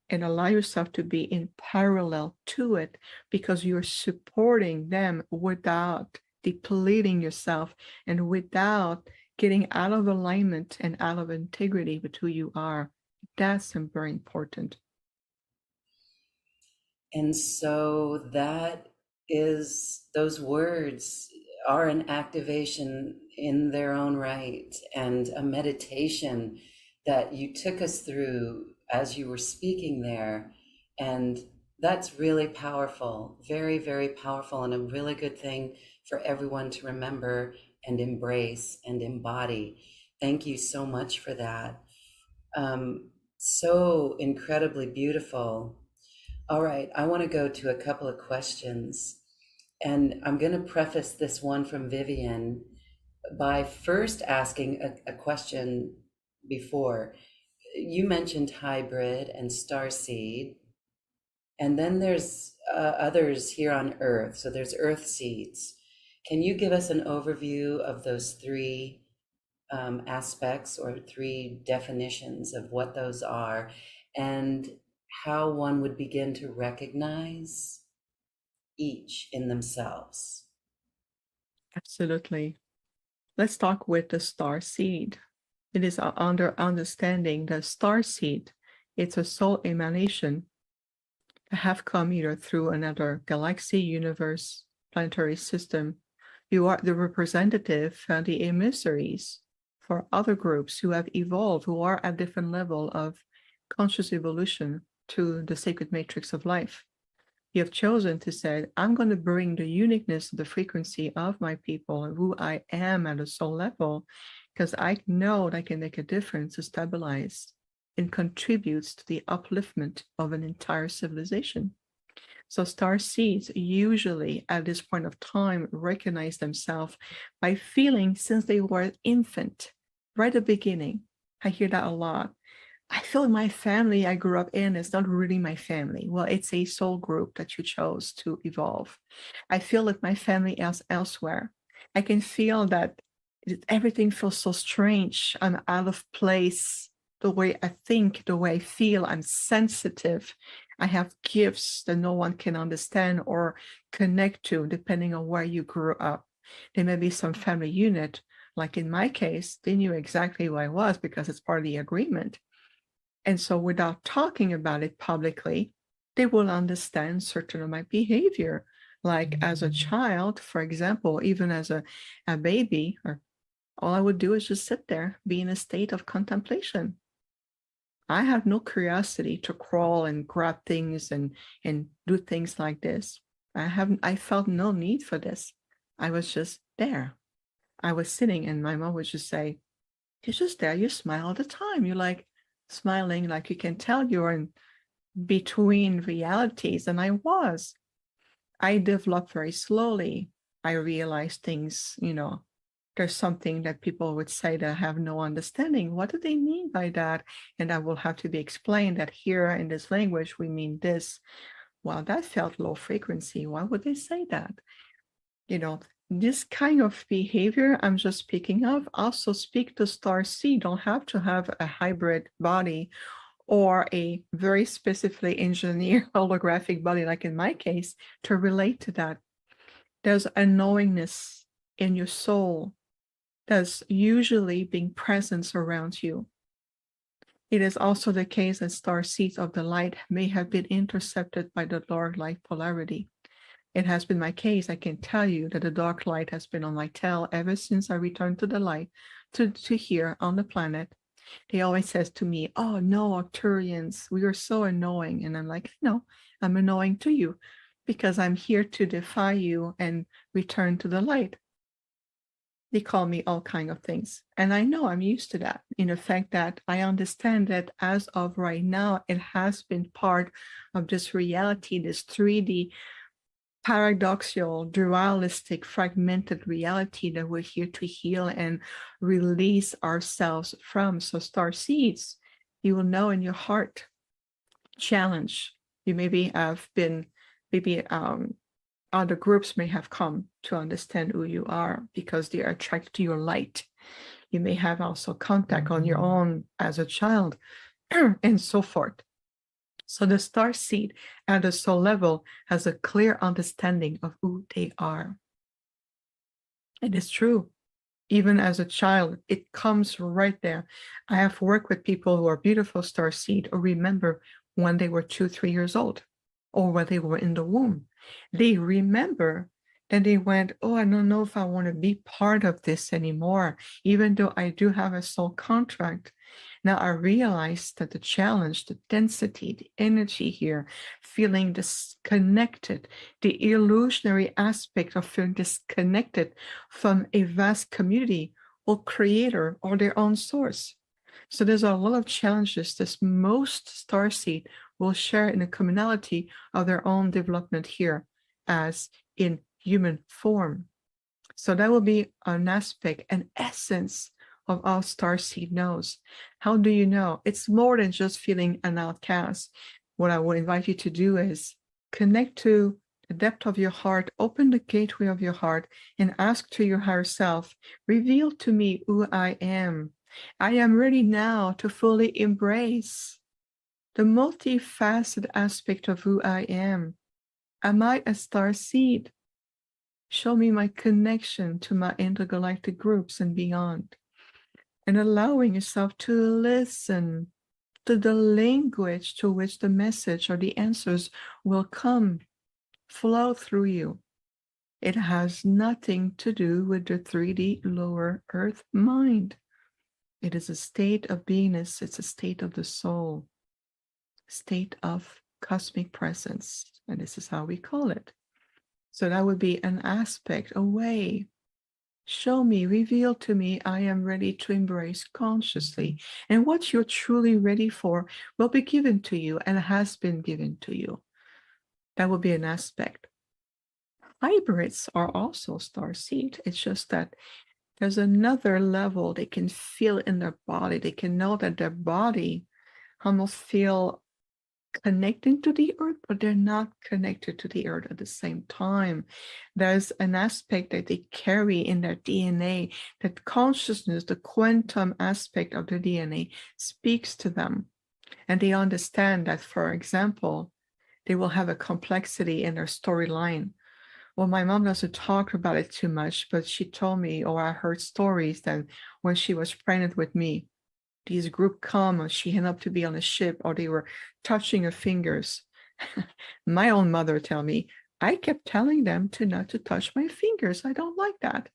and allow yourself to be in parallel to it, because you're supporting them without depleting yourself and without getting out of alignment and out of integrity with who you are. That's very important. And so that is, those words are an activation in their own right, and a meditation that you took us through as you were speaking there. And that's really powerful, very, very powerful, and a really good thing for everyone to remember and embrace and embody. Thank you so much for that. So incredibly beautiful. All right, I want to go to a couple of questions. And I'm going to preface this one from Viviane by first asking a question before. You mentioned hybrid and starseed, and then there's others here on Earth. So there's Earth seeds. Can you give us an overview of those three aspects or three definitions of what those are, and how one would begin to recognize each in themselves? Absolutely. Let's talk with the star seed. It is under understanding the star seed. It's a soul emanation that have come either through another galaxy, universe, planetary system. You are the representative and the emissaries for other groups who have evolved, who are at different level of conscious evolution to the sacred matrix of life. You have chosen to say, I'm going to bring the uniqueness of the frequency of my people and who I am at a soul level, because I know that I can make a difference to stabilize and contributes to the upliftment of an entire civilization. So star seeds usually at this point of time recognize themselves by feeling, since they were an infant, right at the beginning. I hear that a lot. I feel my family I grew up in is not really my family. Well, it's a soul group that you chose to evolve. I feel like my family is elsewhere. I can feel that everything feels so strange. I'm out of place. The way I think, the way I feel, I'm sensitive. I have gifts that no one can understand or connect to, depending on where you grew up. There may be some family unit, like in my case, they knew exactly who I was because it's part of the agreement. And so without talking about it publicly, they will understand certain of my behavior. Like as a child, for example, even as a baby, or all I would do is just sit there, be in a state of contemplation. I have no curiosity to crawl and grab things and do things like this. I felt no need for this. I was just there. I was sitting and my mom would just say, you're just there, you smile all the time. You're like smiling, like you can tell you're in between realities. And I was. I developed very slowly. I realized things, there's something that people would say that have no understanding. What do they mean by that? And that will have to be explained that here in this language, we mean this. Well, that felt low frequency. Why would they say that? This kind of behavior I'm just speaking of also speak to star seed. Don't have to have a hybrid body or a very specifically engineered holographic body, like in my case, to relate to that. There's a knowingness in your soul that's usually being present around you. It is also the case that star seeds of the light may have been intercepted by the dark light polarity. It has been my case. I can tell you that the dark light has been on my tail ever since I returned to the light, to here on the planet. They always says to me, oh no, Arcturians, we are so annoying. And I'm like, no, I'm annoying to you because I'm here to defy you and return to the light. They call me all kind of things. And I know I'm used to that, in the fact that I understand that as of right now, it has been part of this reality, this 3D paradoxical, dualistic, fragmented reality that we're here to heal and release ourselves from. So star seeds, you will know in your heart, challenge. You maybe have been, maybe other groups may have come to understand who you are because they are attracted to your light. You may have also contact on your own as a child and so forth. So the star seed at the soul level has a clear understanding of who they are. It is true. Even as a child, it comes right there. I have worked with people who are beautiful star seed or remember when they were 2, 3 years old or when they were in the womb. They remember that they went, oh, I don't know if I want to be part of this anymore, even though I do have a soul contract. Now I realize that the challenge, the density, the energy here, feeling disconnected, the illusionary aspect of feeling disconnected from a vast community or creator or their own source. So there's a lot of challenges that most starseed will share in the commonality of their own development here as in human form. So that will be an aspect, an essence of how starseed knows. How do you know? It's more than just feeling an outcast. What I would invite you to do is connect to the depth of your heart, open the gateway of your heart, and ask to your higher self, reveal to me who I am. I am ready now to fully embrace the multifaceted aspect of who I am. Am I a starseed? Show me my connection to my intergalactic groups and beyond. And allowing yourself to listen to the language to which the message or the answers will come, flow through you. It has nothing to do with the 3D lower earth mind. It is a state of beingness. It's a state of the soul, state of cosmic presence. And this is how we call it. So that would be an aspect, a way. Show me, reveal to me, I am ready to embrace consciously. And what you're truly ready for will be given to you and has been given to you. That will be an aspect. Hybrids are also starseed. It's just that there's another level they can feel in their body. They can know that their body almost feel connecting to the earth, but they're not connected to the earth at the same time. There's an aspect that they carry in their DNA, that consciousness, the quantum aspect of the DNA speaks to them. And they understand that, for example, they will have a complexity in their storyline. Well, my mom doesn't talk about it too much, but she told me, or I heard stories that when she was pregnant with me, these group come or she ended up to be on a ship or they were touching her fingers. My own mother tell me, I kept telling them to not to touch my fingers. I don't like that.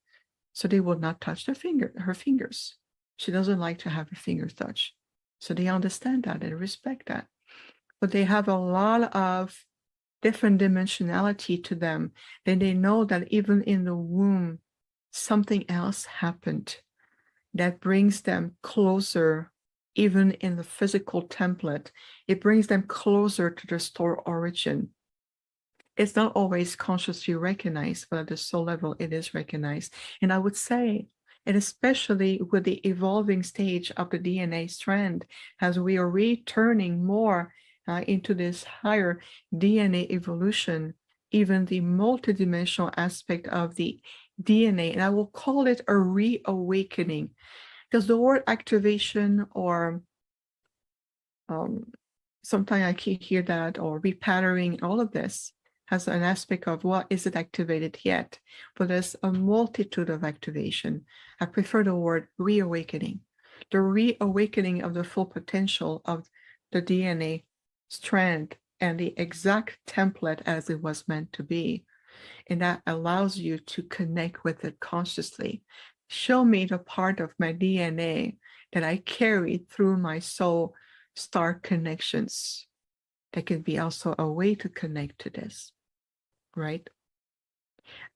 So they would not touch her fingers. She doesn't like to have her fingers touched. So they understand that and respect that. But they have a lot of different dimensionality to them. Then they know that even in the womb, something else happened that brings them closer, even in the physical template. It brings them closer to the store origin. It's not always consciously recognized, but at the soul level, it is recognized. And I would say, and especially with the evolving stage of the DNA strand, as we are returning more into this higher DNA evolution, even the multidimensional aspect of the DNA, and I will call it a reawakening, because the word activation or sometimes I can hear that, or repatterning, all of this has an aspect of what is it activated yet, but there's a multitude of activation. I prefer the word reawakening, the reawakening of the full potential of the DNA strand and the exact template as it was meant to be. And that allows you to connect with it consciously. Show me the part of my DNA that I carry through my soul star connections. That could be also a way to connect to this, right?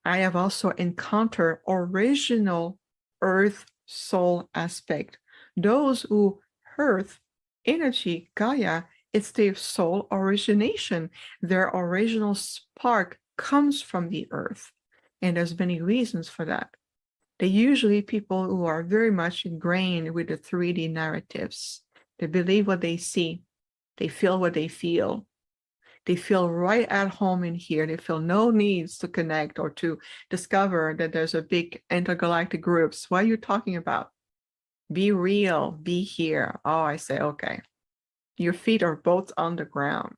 I have also encountered original earth soul aspect. Those who earth energy, Gaia, it's their soul origination. Their original spark comes from the earth. And there's many reasons for that. They're usually people who are very much ingrained with the 3D narratives. They believe what they see. They feel what they feel. They feel right at home in here. They feel no needs to connect or to discover that there's a big intergalactic groups. What are you talking about? Be real, be here. Oh, I say, okay. Your feet are both on the ground.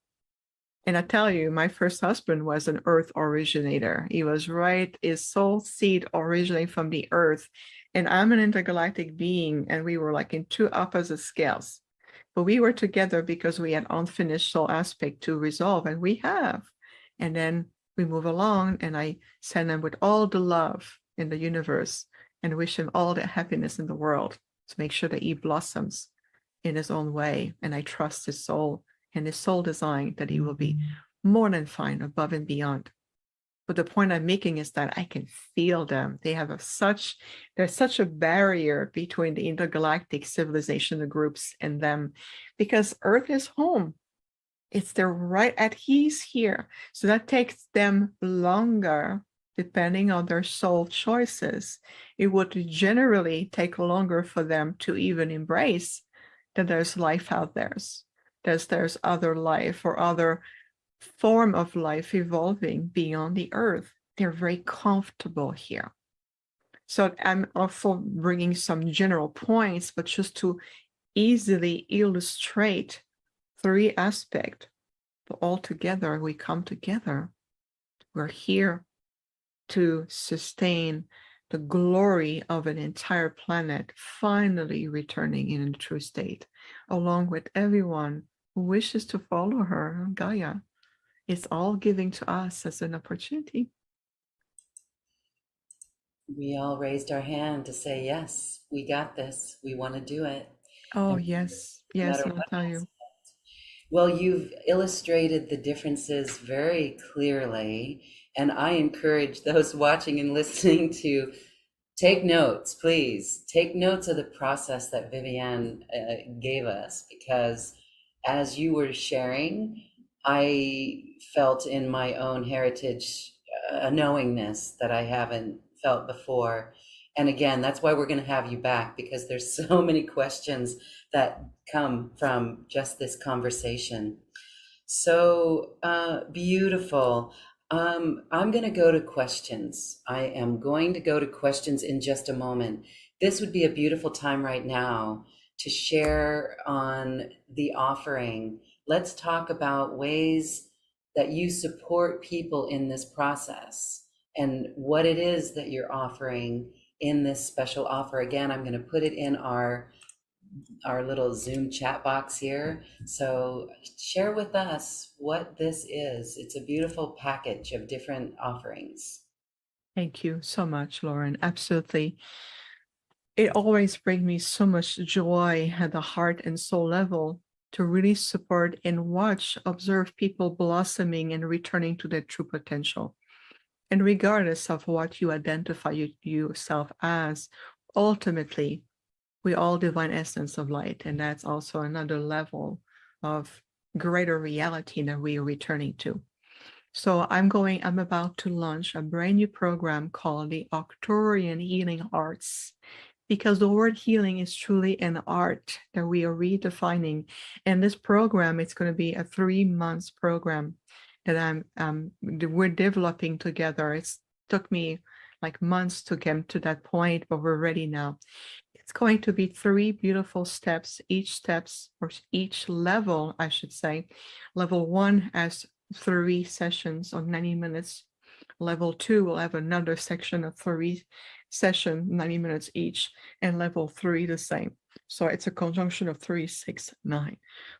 And I tell you, my first husband was an earth originator. He was right, his soul seed originated from the earth. And I'm an intergalactic being, and we were like in two opposite scales. But we were together because we had unfinished soul aspect to resolve, and we have. And then we move along, and I send him with all the love in the universe and wish him all the happiness in the world to make sure that he blossoms in his own way. And I trust his soul and his soul design that he will be more than fine, above and beyond. But the point I'm making is that I can feel them. They have there's such a barrier between the intergalactic civilization, the groups, and them, because Earth is home. It's their right at ease here. So that takes them longer, depending on their soul choices. It would generally take longer for them to even embrace that there's life out there. There's other life or other form of life evolving beyond the earth. They're very comfortable here. So I'm also bringing some general points, but just to easily illustrate three aspects. But all together, we come together. We're here to sustain the glory of an entire planet finally returning in a true state, along with everyone who wishes to follow her, Gaia. It's all giving to us as an opportunity. We all raised our hand to say, yes, we got this. We want to do it. Oh, And yes, no yes, matter I'll what. tell you. Well, you've illustrated the differences very clearly, and I encourage those watching and listening to take notes, please. Take notes of the process that Viviane gave us, because as you were sharing, I felt in my own heritage a knowingness that I haven't felt before. And again, that's why we're going to have you back, because there's so many questions that come from just this conversation. So beautiful. I'm going to go to questions. I am going to go to questions in just a moment. This would be a beautiful time right now to share on the offering. Let's talk about ways that you support people in this process and what it is that you're offering in this special offer. Again, I'm going to put it in our little Zoom chat box here. So share with us what this is. It's a beautiful package of different offerings. Thank you so much, Lauren. Absolutely. It always brings me so much joy at the heart and soul level to really support and watch, observe people blossoming and returning to their true potential. And regardless of what you identify yourself as, ultimately, we all divine essence of light. And that's also another level of greater reality that we are returning to. So I'm about to launch a brand new program called the Arcturian Healing Arts, because the word healing is truly an art that we are redefining. And this program, it's going to be a 3 months program that we're developing together. It's took me like months to get to that point, but we're ready now. It's going to be 3 beautiful steps, or each level, I should say. Level 1 has 3 sessions of 90 minutes. Level 2 will have another section of 3 sessions, 90 minutes each, and level 3 the same. So it's a conjunction of 3, 6, 9,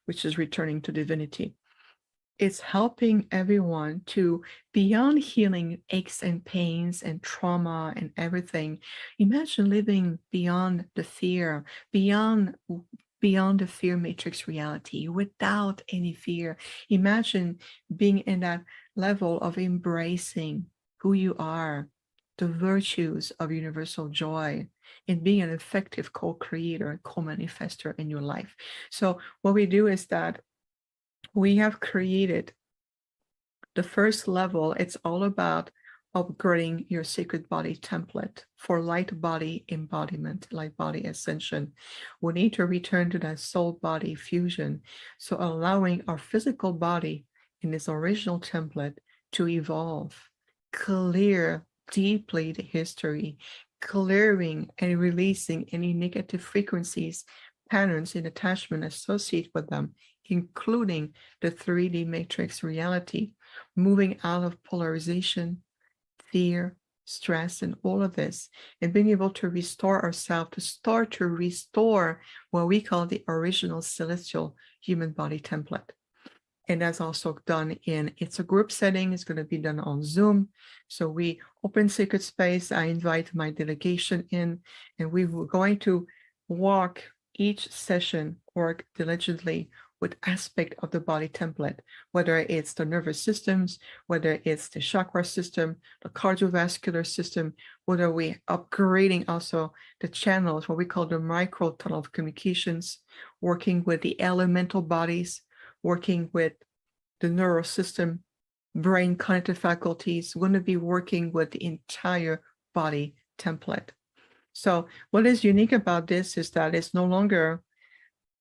which is returning to divinity. It's helping everyone to, beyond healing aches and pains and trauma and everything, imagine living beyond the fear, beyond the fear matrix reality, without any fear. Imagine being in that level of embracing who you are, the virtues of universal joy in being an effective co-creator and co-manifester in your life. So what we do is that we have created the first level. It's all about upgrading your sacred body template for light body embodiment, light body ascension. We need to return to that soul body fusion. So allowing our physical body in its original template to evolve, clear deeply the history, clearing and releasing any negative frequencies, patterns in attachment associated with them, including the 3D matrix reality, moving out of polarization, fear, stress, and all of this, and being able to restore ourselves, to start to restore what we call the original celestial human body template. And that's also done it's a group setting. It's going to be done on Zoom. So we open sacred space. I invite my delegation in, and we were going to walk each session, work diligently with aspect of the body template, whether it's the nervous systems, whether it's the chakra system, the cardiovascular system, whether we're upgrading also the channels, what we call the micro tunnel of communications, working with the elemental bodies, working with the neural system, brain cognitive faculties. We're going to be working with the entire body template. So what is unique about this is that it's no longer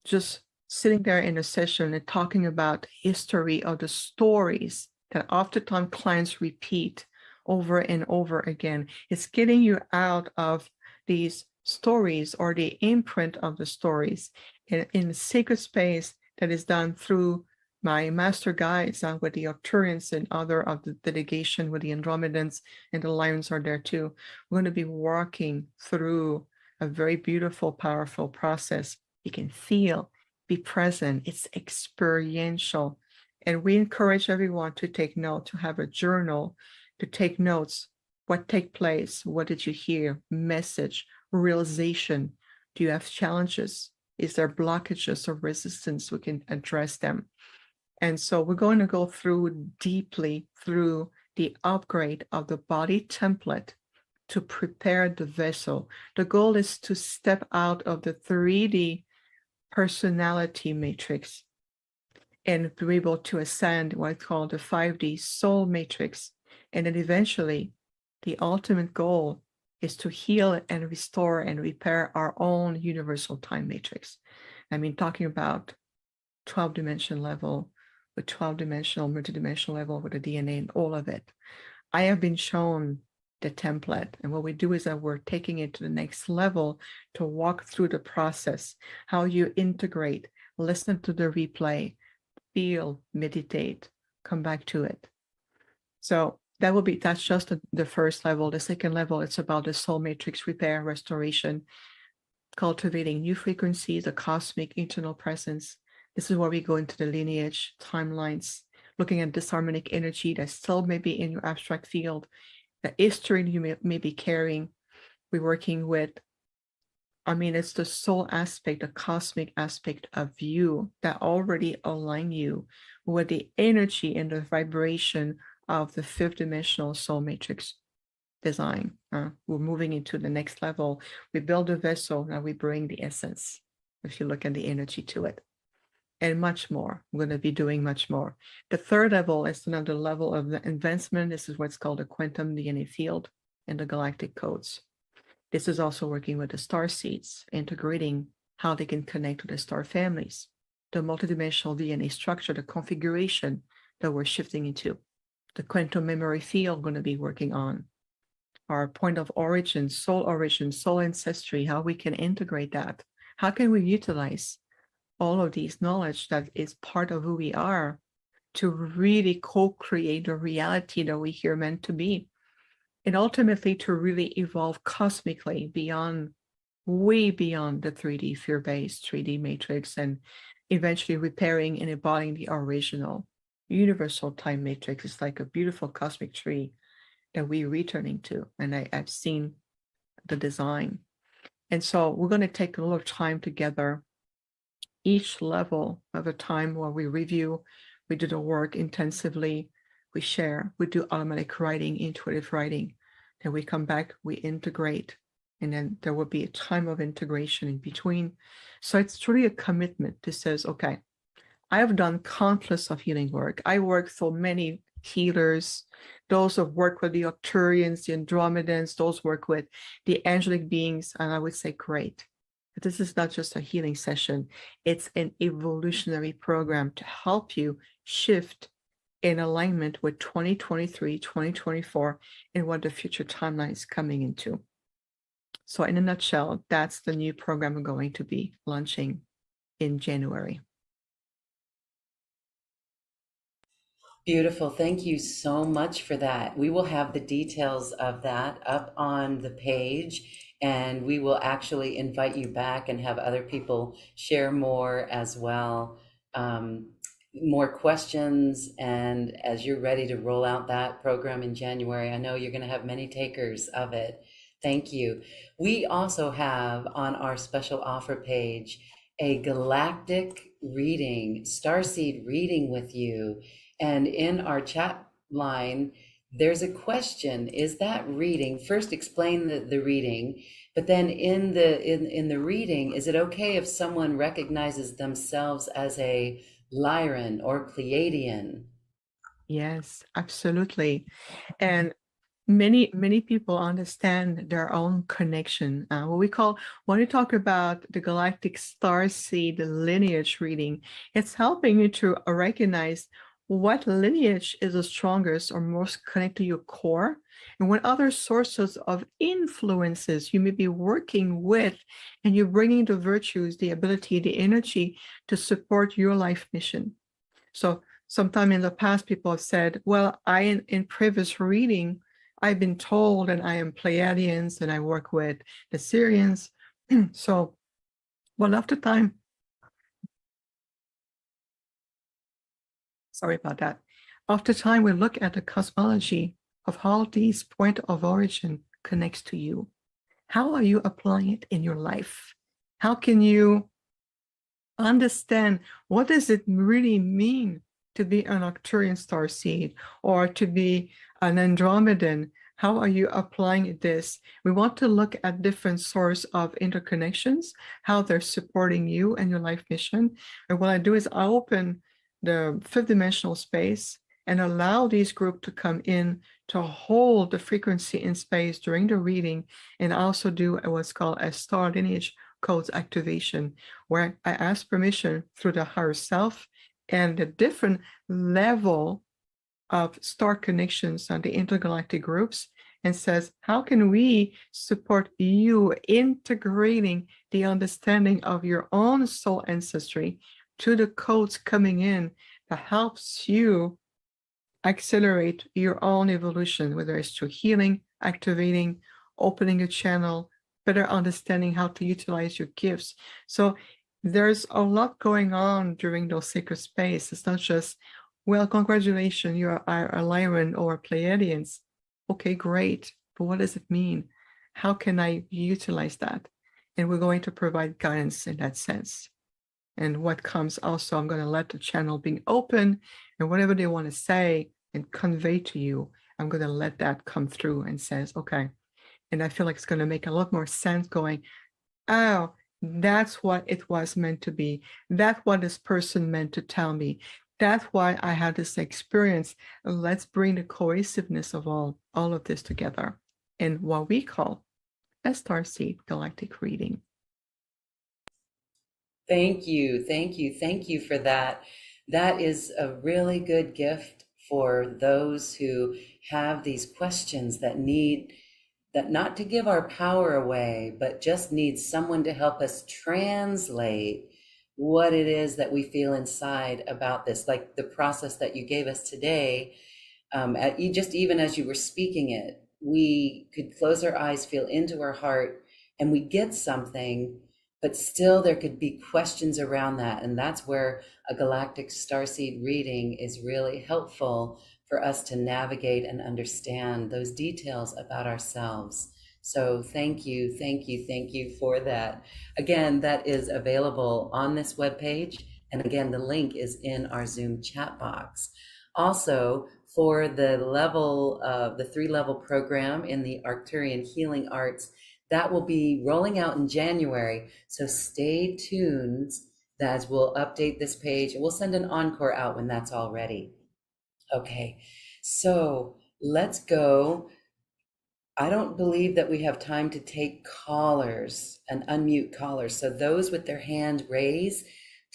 just sitting there in a session and talking about history of the stories that oftentimes clients repeat over and over again. It's getting you out of these stories or the imprint of the stories in a sacred space that is done through my master guides with the Arcturians and other of the delegation with the Andromedans, and the Lions are there too. We're going to be walking through a very beautiful, powerful process. You can feel, be present. It's experiential. And we encourage everyone to take note, to have a journal, to take notes. What take place? What did you hear? Message, realization. Do you have challenges? Is there blockages or resistance? We can address them. And so we're going to go through deeply through the upgrade of the body template to prepare the vessel. The goal is to step out of the 3D personality matrix and be able to ascend what I call the 5D soul matrix. And then eventually, the ultimate goal is to heal and restore and repair our own universal time matrix. I mean, talking about 12-dimension level, with 12-dimensional, multidimensional level with the DNA and all of it. I have been shown the template, and what we do is that we're taking it to the next level to walk through the process, how you integrate, listen to the replay, feel, meditate, come back to it. So that's just the first level. The second level, it's about the soul matrix repair, restoration, cultivating new frequencies, a cosmic internal presence. This is where we go into the lineage, timelines, looking at disharmonic energy that still may be in your abstract field, the history you may be carrying. We're working with, it's the soul aspect, the cosmic aspect of you that already align you with the energy and the vibration of the 5th-dimensional soul matrix design. We're moving into the next level. We build a vessel, now we bring the essence, if you look at the energy to it. And much more. We're going to be doing much more. The third level is another level of the advancement. This is what's called the quantum DNA field and the galactic codes. This is also working with the star seeds, integrating how they can connect to the star families, the multidimensional DNA structure, the configuration that we're shifting into. The quantum memory field we're going to be working on. Our point of origin, soul ancestry, how we can integrate that. How can we utilize all of these knowledge that is part of who we are to really co-create the reality that we here meant to be, and ultimately to really evolve cosmically beyond, way beyond the 3D fear-based 3D matrix, and eventually repairing and embodying the original universal time matrix. It's like a beautiful cosmic tree that we're returning to, and I've seen the design. And so we're going to take a little time together, each level of a time where we review, we do the work intensively, we share, we do automatic writing, intuitive writing, Then we come back, we integrate, and then there will be a time of integration in between. So it's truly a commitment that says, okay, I have done countless of healing work. I work for many healers, those who work with the Arcturians, the Andromedans, those work with the angelic beings, and I would say, great. But this is not just a healing session, it's an evolutionary program to help you shift in alignment with 2023, 2024, and what the future timeline is coming into. So in a nutshell, that's the new program we're going to be launching in January. Beautiful. Thank you so much for that. We will have the details of that up on the page, and we will actually invite you back and have other people share more as well. More questions. And as you're ready to roll out that program in January, I know you're going to have many takers of it. Thank you. We also have on our special offer page a galactic reading, starseed reading with you. And in our chat line, there's a question. Is that reading, first explain the reading, but then in the reading, is it okay if someone recognizes themselves as a Lyran or Pleiadian? Yes, absolutely. And many people understand their own connection. What we call, when we talk about the galactic star seed lineage reading, it's helping you to recognize what lineage is the strongest or most connected to your core, and what other sources of influences you may be working with, and you're bringing the virtues, the ability, the energy to support your life mission. So sometime in the past, people have said, well, in previous reading, I've been told and I am Pleiadians and I work with the Syrians. So, well, after time, sorry about that. After time, we look at the cosmology of how these point of origin connects to you. How are you applying it in your life? How can you understand what does it really mean to be an Arcturian star seed or to be an Andromedan? How are you applying this? We want to look at different sources of interconnections, how they're supporting you and your life mission. And what I do is I open the fifth dimensional space and allow these groups to come in to hold the frequency in space during the reading, and also do what's called a star lineage codes activation, where I ask permission through the higher self and the different level of star connections on the intergalactic groups, and says, how can we support you integrating the understanding of your own soul ancestry to the codes coming in that helps you accelerate your own evolution, whether it's through healing, activating, opening a channel, better understanding how to utilize your gifts. So there's a lot going on during those sacred space. It's not just, well, congratulations, you're a Lyran or a Pleiadians. Okay, great. But what does it mean? How can I utilize that? And we're going to provide guidance in that sense. And what comes also, I'm going to let the channel be open, and whatever they want to say and convey to you, I'm going to let that come through and says, okay. And I feel like it's going to make a lot more sense going, oh, that's what it was meant to be. That's what this person meant to tell me. That's why I had this experience. Let's bring the cohesiveness of all of this together in what we call a starseed galactic reading. Thank you, thank you, thank you for that. That is a really good gift for those who have these questions that need, that not to give our power away, but just need someone to help us translate what it is that we feel inside about this, like the process that you gave us today. Just even as you were speaking it, we could close our eyes, feel into our heart, and we get something, but still there could be questions around that. And that's where a galactic starseed reading is really helpful for us to navigate and understand those details about ourselves. So thank you, thank you, thank you for that. Again, that is available on this webpage. And again, the link is in our Zoom chat box. Also, for the level of the 3-level program in the Arcturian Healing Arts. That will be rolling out in January. So stay tuned as we'll update this page and we'll send an encore out when that's all ready. Okay, so let's go. I don't believe that we have time to take callers and unmute callers. So those with their hand raised,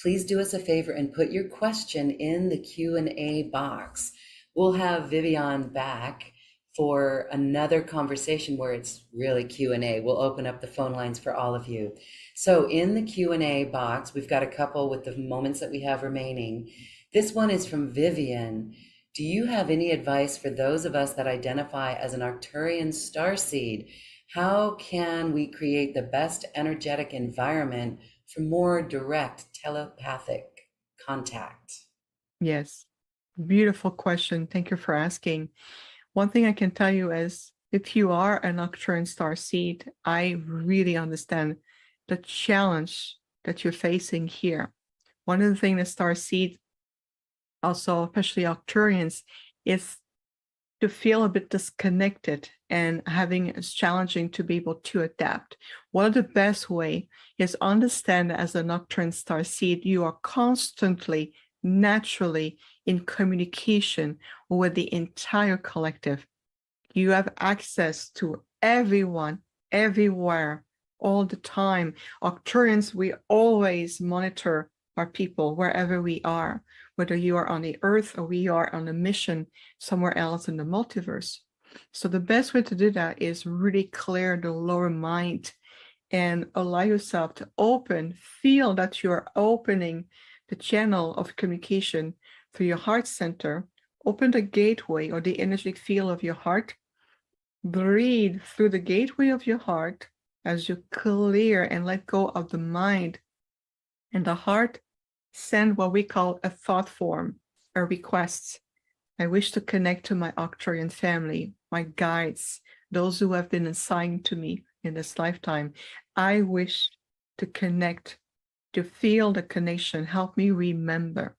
please do us a favor and put your question in the Q&A box. We'll have Viviane back for another conversation where it's really Q&A. We'll open up the phone lines for all of you. So in the Q&A box, we've got a couple with the moments that we have remaining. This one is from Viviane. Do you have any advice for those of us that identify as an Arcturian starseed? How can we create the best energetic environment for more direct telepathic contact? Yes, beautiful question. Thank you for asking. One thing I can tell you is if you are an Arcturian starseed, I really understand the challenge that you're facing here. One of the things that starseed, also especially Arcturians, is to feel a bit disconnected and having it's challenging to be able to adapt. One of the best way is understand as a Arcturian starseed, you are constantly, naturally in communication with the entire collective. You have access to everyone, everywhere, all the time. Arcturians, we always monitor our people wherever we are, whether you are on the earth or we are on a mission somewhere else in the multiverse. So the best way to do that is really clear the lower mind and allow yourself to open, feel that you're opening the channel of communication through your heart center, open the gateway or the energetic field of your heart, breathe through the gateway of your heart as you clear and let go of the mind and the heart. Send what we call a thought form, a request. I wish to connect to my Arcturian family, my guides, those who have been assigned to me in this lifetime. I wish to connect, to feel the connection. Help me remember.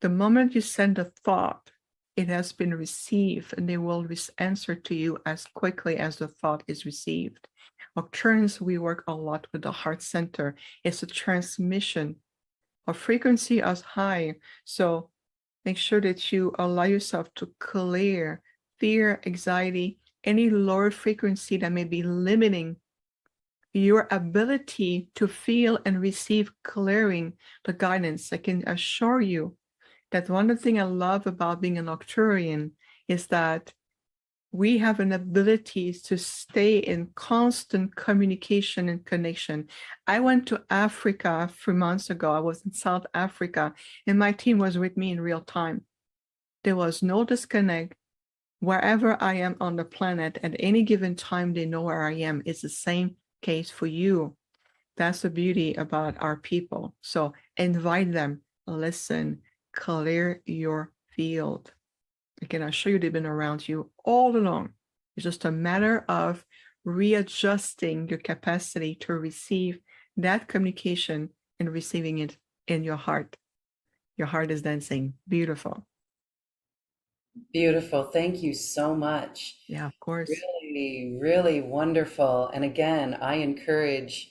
The moment you send a thought, it has been received and they will answer to you as quickly as the thought is received. Arcturians, we work a lot with the heart center. It's a transmission of frequency as high. So make sure that you allow yourself to clear fear, anxiety, any lower frequency that may be limiting your ability to feel and receive clearing the guidance. I can assure you that one of the things I love about being an Arcturian is that we have an ability to stay in constant communication and connection. I went to Africa 3 months ago. I was in South Africa, and my team was with me in real time. There was no disconnect. Wherever I am on the planet, at any given time, they know where I am. It's the same case for you. That's the beauty about our people. So invite them, listen, clear your field. I can assure you they've been around you all along. It's just a matter of readjusting your capacity to receive that communication and receiving it in your heart. Your heart is dancing. Beautiful. Beautiful. Thank you so much. Yeah, of course. Really, really wonderful. And again, I encourage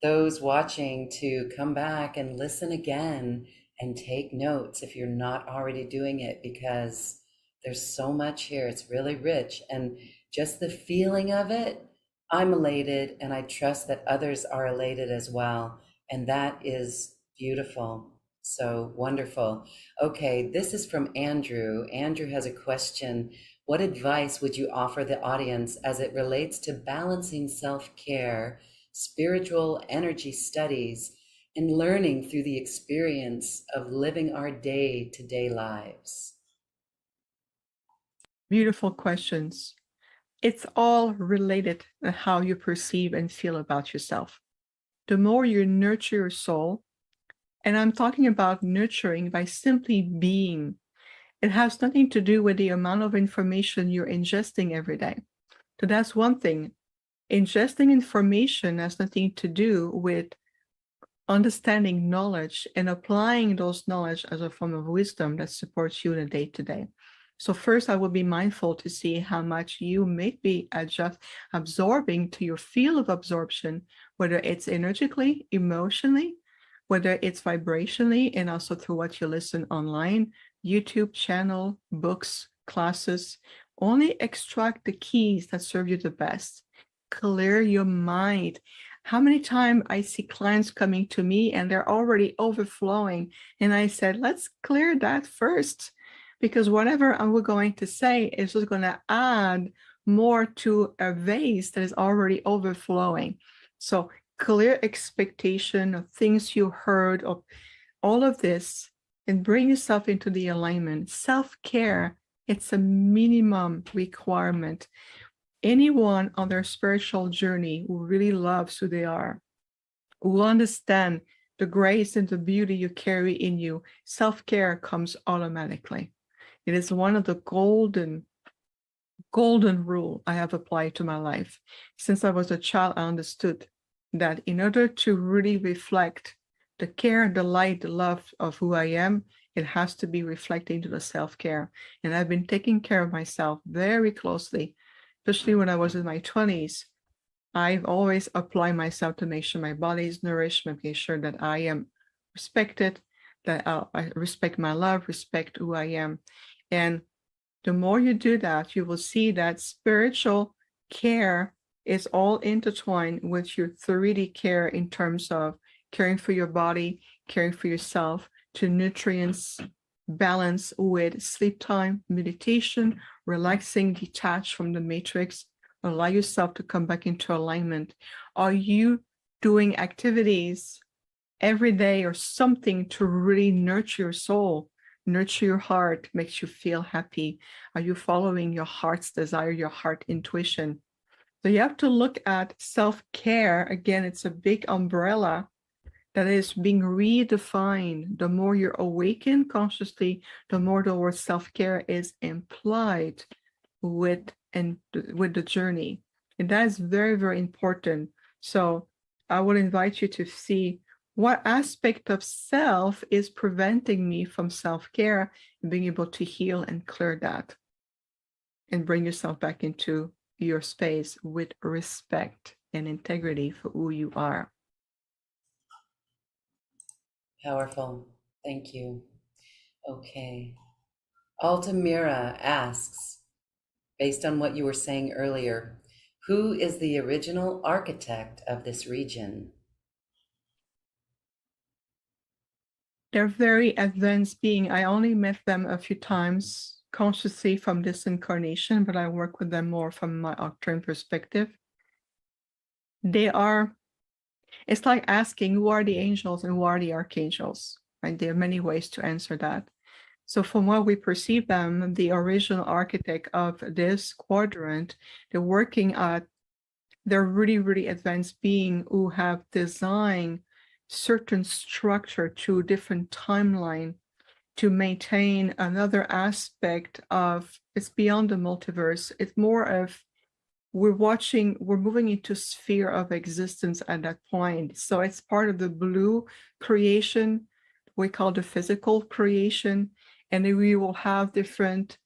those watching to come back and listen again and take notes if you're not already doing it, because there's so much here. It's really rich. And just the feeling of it, I'm elated, and I trust that others are elated as well. And that is beautiful. So wonderful. Okay, this is from Andrew. Andrew has a question. What advice would you offer the audience as it relates to balancing self-care, spiritual energy studies, and learning through the experience of living our day-to-day lives? Beautiful questions. It's all related to how you perceive and feel about yourself. The more you nurture your soul, and I'm talking about nurturing by simply being, it has nothing to do with the amount of information you're ingesting every day. So that's one thing. Ingesting information has nothing to do with understanding knowledge and applying those knowledge as a form of wisdom that supports you in the day-to-day. So first, I will be mindful to see how much you may be absorbing to your field of absorption, whether it's energetically, emotionally, whether it's vibrationally, and also through what you listen online, YouTube channel, books, classes. Only extract the keys that serve you the best. Clear your mind. How many times I see clients coming to me and they're already overflowing, and I said, let's clear that first, because whatever I'm going to say is just going to add more to a vase that is already overflowing. So clear expectation of things you heard, of all of this, and bring yourself into the alignment. Self-care, it's a minimum requirement. Anyone on their spiritual journey who really loves who they are, who understand the grace and the beauty you carry in you, self-care comes automatically. It is one of the golden rule I have applied to my life. Since I was a child, I understood that in order to really reflect the care, the light, the love of who I am, it has to be reflected into the self-care. And I've been taking care of myself very closely, especially when I was in my 20s. I've always applied myself to make sure my body is nourished, making sure that I am respected, that I respect my love, respect who I am. And the more you do that, you will see that spiritual care is all intertwined with your 3D care in terms of caring for your body, caring for yourself, to nutrients, balance with sleep time, meditation, relaxing, detach from the matrix, allow yourself to come back into alignment. Are you doing activities every day or something to really nurture your soul, nurture your heart, makes you feel happy? Are you following your heart's desire, your heart intuition? So you have to look at self-care. Again, it's a big umbrella that is being redefined. The more you're awakened consciously, the more the word self-care is implied with the journey. And that is very, very important. So I would invite you to see what aspect of self is preventing me from self-care, and being able to heal and clear that and bring yourself back into your space with respect and integrity for who you are. Powerful. Thank you. Okay. Altamira asks, based on what you were saying earlier, who is the original architect of this region? They're very advanced being. I only met them a few times consciously from this incarnation, but I work with them more from my Arcturian perspective. It's like asking who are the angels and who are the archangels, right? There are many ways to answer that. So from what we perceive them, the original architect of this quadrant, they're really, really advanced being who have designed certain structure to different timeline to maintain another aspect of, it's beyond the multiverse. It's more of, we're moving into sphere of existence at that point. So it's part of the blue creation, we call the physical creation, and then we will have different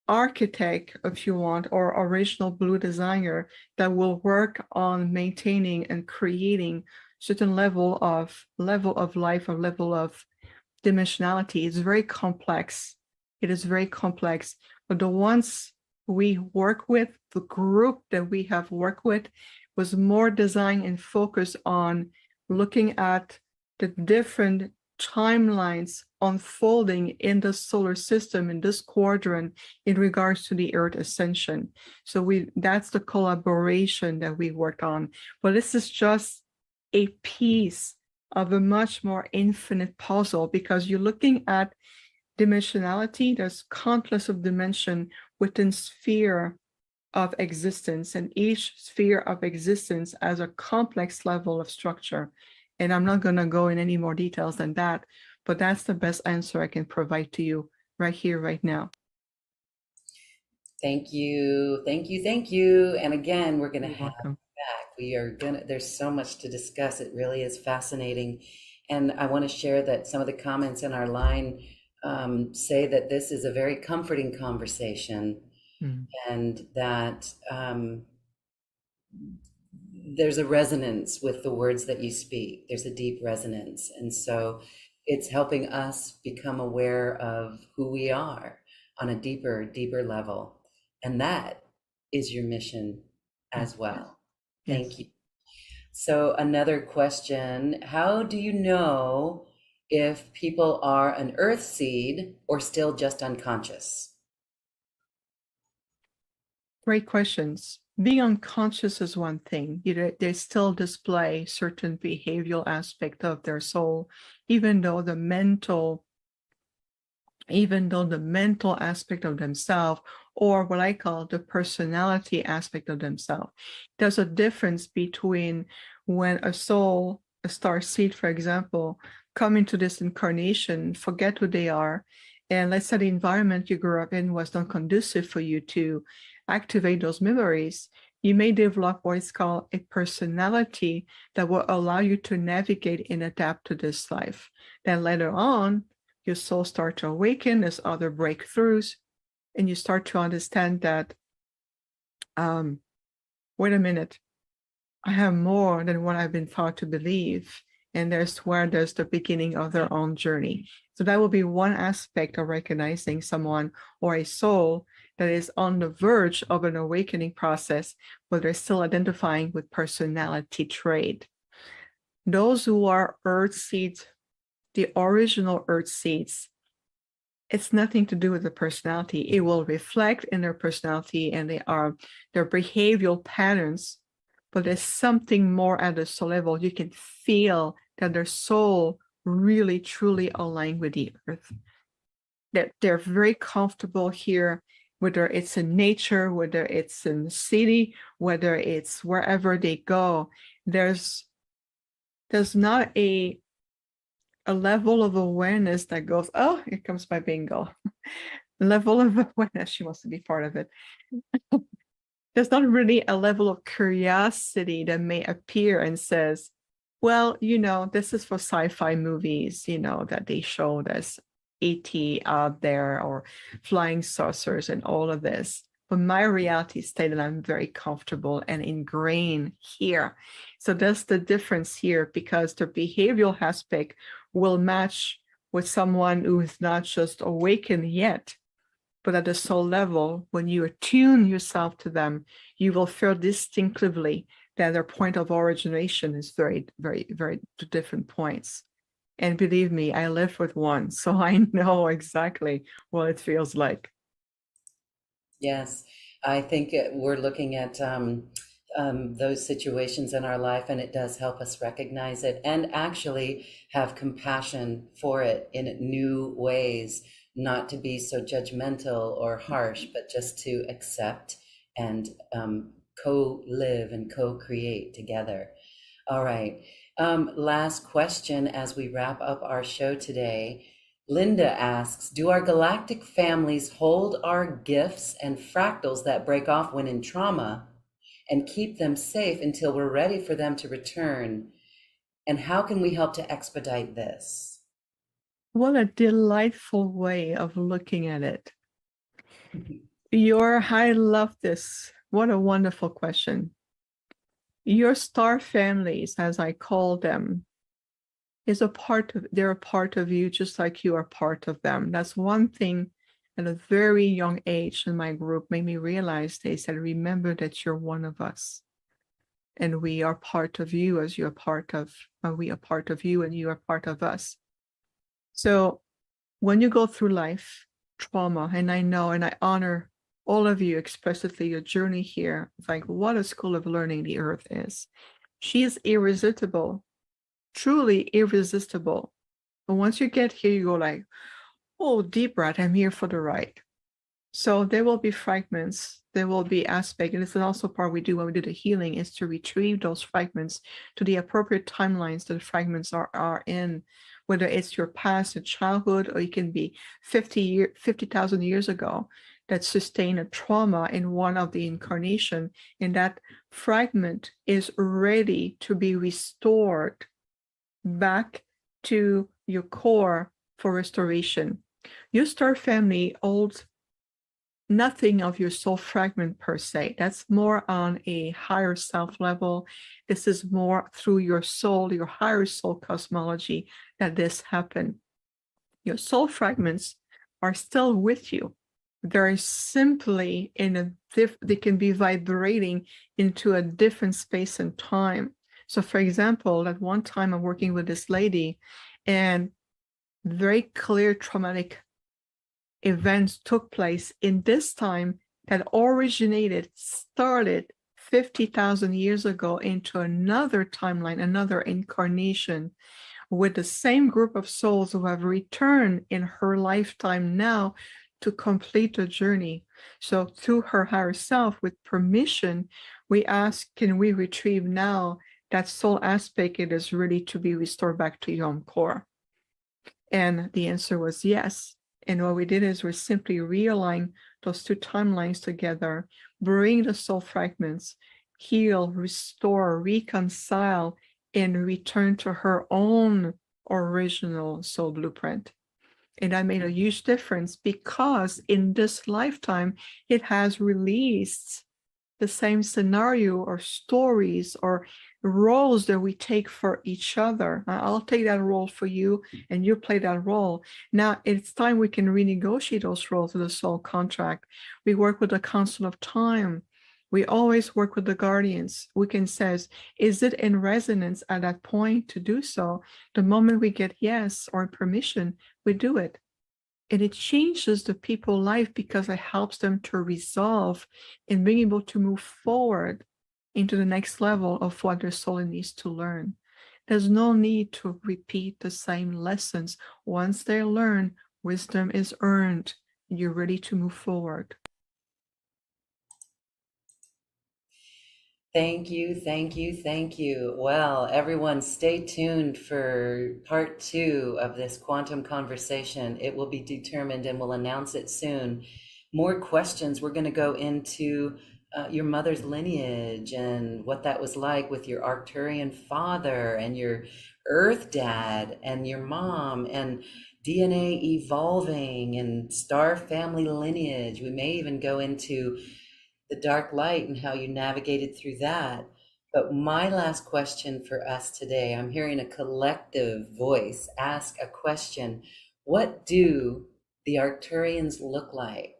architect, if you want, or original blue designer that will work on maintaining and creating certain level of life, or level of dimensionality. It's very complex. It is very complex. But the ones we work with, the group that we have worked with, was more designed and focused on looking at the different timelines unfolding in the solar system, in this quadrant, in regards to the Earth ascension. So that's the collaboration that we worked on. But this is just a piece of a much more infinite puzzle, because you're looking at dimensionality. There's countless of dimension within sphere of existence, and each sphere of existence has a complex level of structure. And I'm not going to go in any more details than that, but that's the best answer I can provide to you right here, right now. Thank you. Thank you. Thank you. And again, we're going to You're have welcome. back. There's so much to discuss. It really is fascinating. And I want to share that some of the comments in our line say that this is a very comforting conversation, Mm. and that there's a resonance with the words that you speak. There's a deep resonance. And so it's helping us become aware of who we are on a deeper, deeper level. And that is your mission Mm. as well. Thank Yes. you. So another question, how do you know if people are an earth seed or still just unconscious? Great questions. Being unconscious is one thing. They still display certain behavioral aspect of their soul, even though the mental aspect of themselves, or what I call the personality aspect of themselves. There's a difference between when a soul, a star seed, for example, come into this incarnation, forget who they are, and let's say the environment you grew up in was not conducive for you to activate those memories. You may develop what is called a personality that will allow you to navigate and adapt to this life. Then later on, your soul start to awaken, there's other breakthroughs, and you start to understand that, wait a minute, I have more than what I've been taught to believe. And there's the beginning of their own journey. So that will be one aspect of recognizing someone or a soul that is on the verge of an awakening process, but they're still identifying with personality trait. Those who are earth seeds, the original earth seeds, it's nothing to do with the personality. It will reflect in their personality and their behavioral patterns, but there's something more at the soul level. You can feel that their soul really truly aligned with the earth. That they're very comfortable here, whether it's in nature, whether it's in the city, whether it's wherever they go. There's not a level of awareness that goes, oh, here comes my bingo. Level of awareness, she wants to be part of it. There's not really a level of curiosity that may appear and says, well, this is for sci-fi movies, that they show this ET out there or flying saucers and all of this. But my reality state that I'm very comfortable and ingrained here. So that's the difference here, because the behavioral aspect will match with someone who is not just awakened yet, but at the soul level, when you attune yourself to them, you will feel distinctively that their point of origination is very, very, very different points. And believe me, I lived with one, so I know exactly what it feels like. Yes, I think we're looking at those situations in our life, and it does help us recognize it and actually have compassion for it in new ways, not to be so judgmental or harsh, but just to accept and co-live and co-create together. All right. Last question as we wrap up our show today. Linda asks, do our galactic families hold our gifts and fractals that break off when in trauma and keep them safe until we're ready for them to return? And how can we help to expedite this? What a delightful way of looking at it. I love this. What a wonderful question. Your star families, as I call them, they're a part of you, just like you are part of them. That's one thing at a very young age in my group made me realize. They said, remember that you're one of us. And we are part of you as you're part of, we are part of you and you are part of us. So when you go through life, trauma, and I know, and I honor all of you explicitly, your journey here. It's like, what a school of learning the earth is. She is irresistible, truly irresistible. But once you get here, you go like, oh, deep breath, I'm here for the ride. So there will be fragments, there will be aspects, and it's also part we do when we do the healing, is to retrieve those fragments to the appropriate timelines that the fragments are in, whether it's your past, your childhood, or it can be 50,000 years ago that sustained a trauma in one of the incarnation, and that fragment is ready to be restored back to your core for restoration. Your star family holds nothing of your soul fragment per se. That's more on a higher self level. This is more through your soul, your higher soul cosmology that this happened. Your soul fragments are still with you. They're simply they can be vibrating into a different space and time. So for example, at one time I'm working with this lady, and very clear traumatic events took place in this time that started 50,000 years ago into another timeline, another incarnation, with the same group of souls who have returned in her lifetime now to complete the journey. So through her higher self, with permission, we ask, can we retrieve now that soul aspect? It is ready to be restored back to Yom Core. And the answer was yes. And what we did is we're simply realigning those two timelines together, bring the soul fragments, heal, restore, reconcile, and return to her own original soul blueprint. And that made a huge difference because in this lifetime, it has released the same scenario or stories or roles that we take for each other. I'll take that role for you and you play that role. Now it's time we can renegotiate those roles with the soul contract. We work with the Council of Time. We always work with the guardians. We can say, is it in resonance at that point to do so? The moment we get yes or permission, we do it. And it changes the people's life because it helps them to resolve and being able to move forward into the next level of what their soul needs to learn. There's no need to repeat the same lessons. Once they learn, wisdom is earned, and you're ready to move forward. Thank you, thank you, thank you. Well, everyone, stay tuned for part 2 of this quantum conversation. It will be determined and we'll announce it soon. More questions. We're going to go into your mother's lineage and what that was like with your Arcturian father and your Earth dad and your mom, and DNA evolving and star family lineage. We may even go into the dark light and how you navigated through that. But my last question for us today, I'm hearing a collective voice ask a question. What do the Arcturians look like?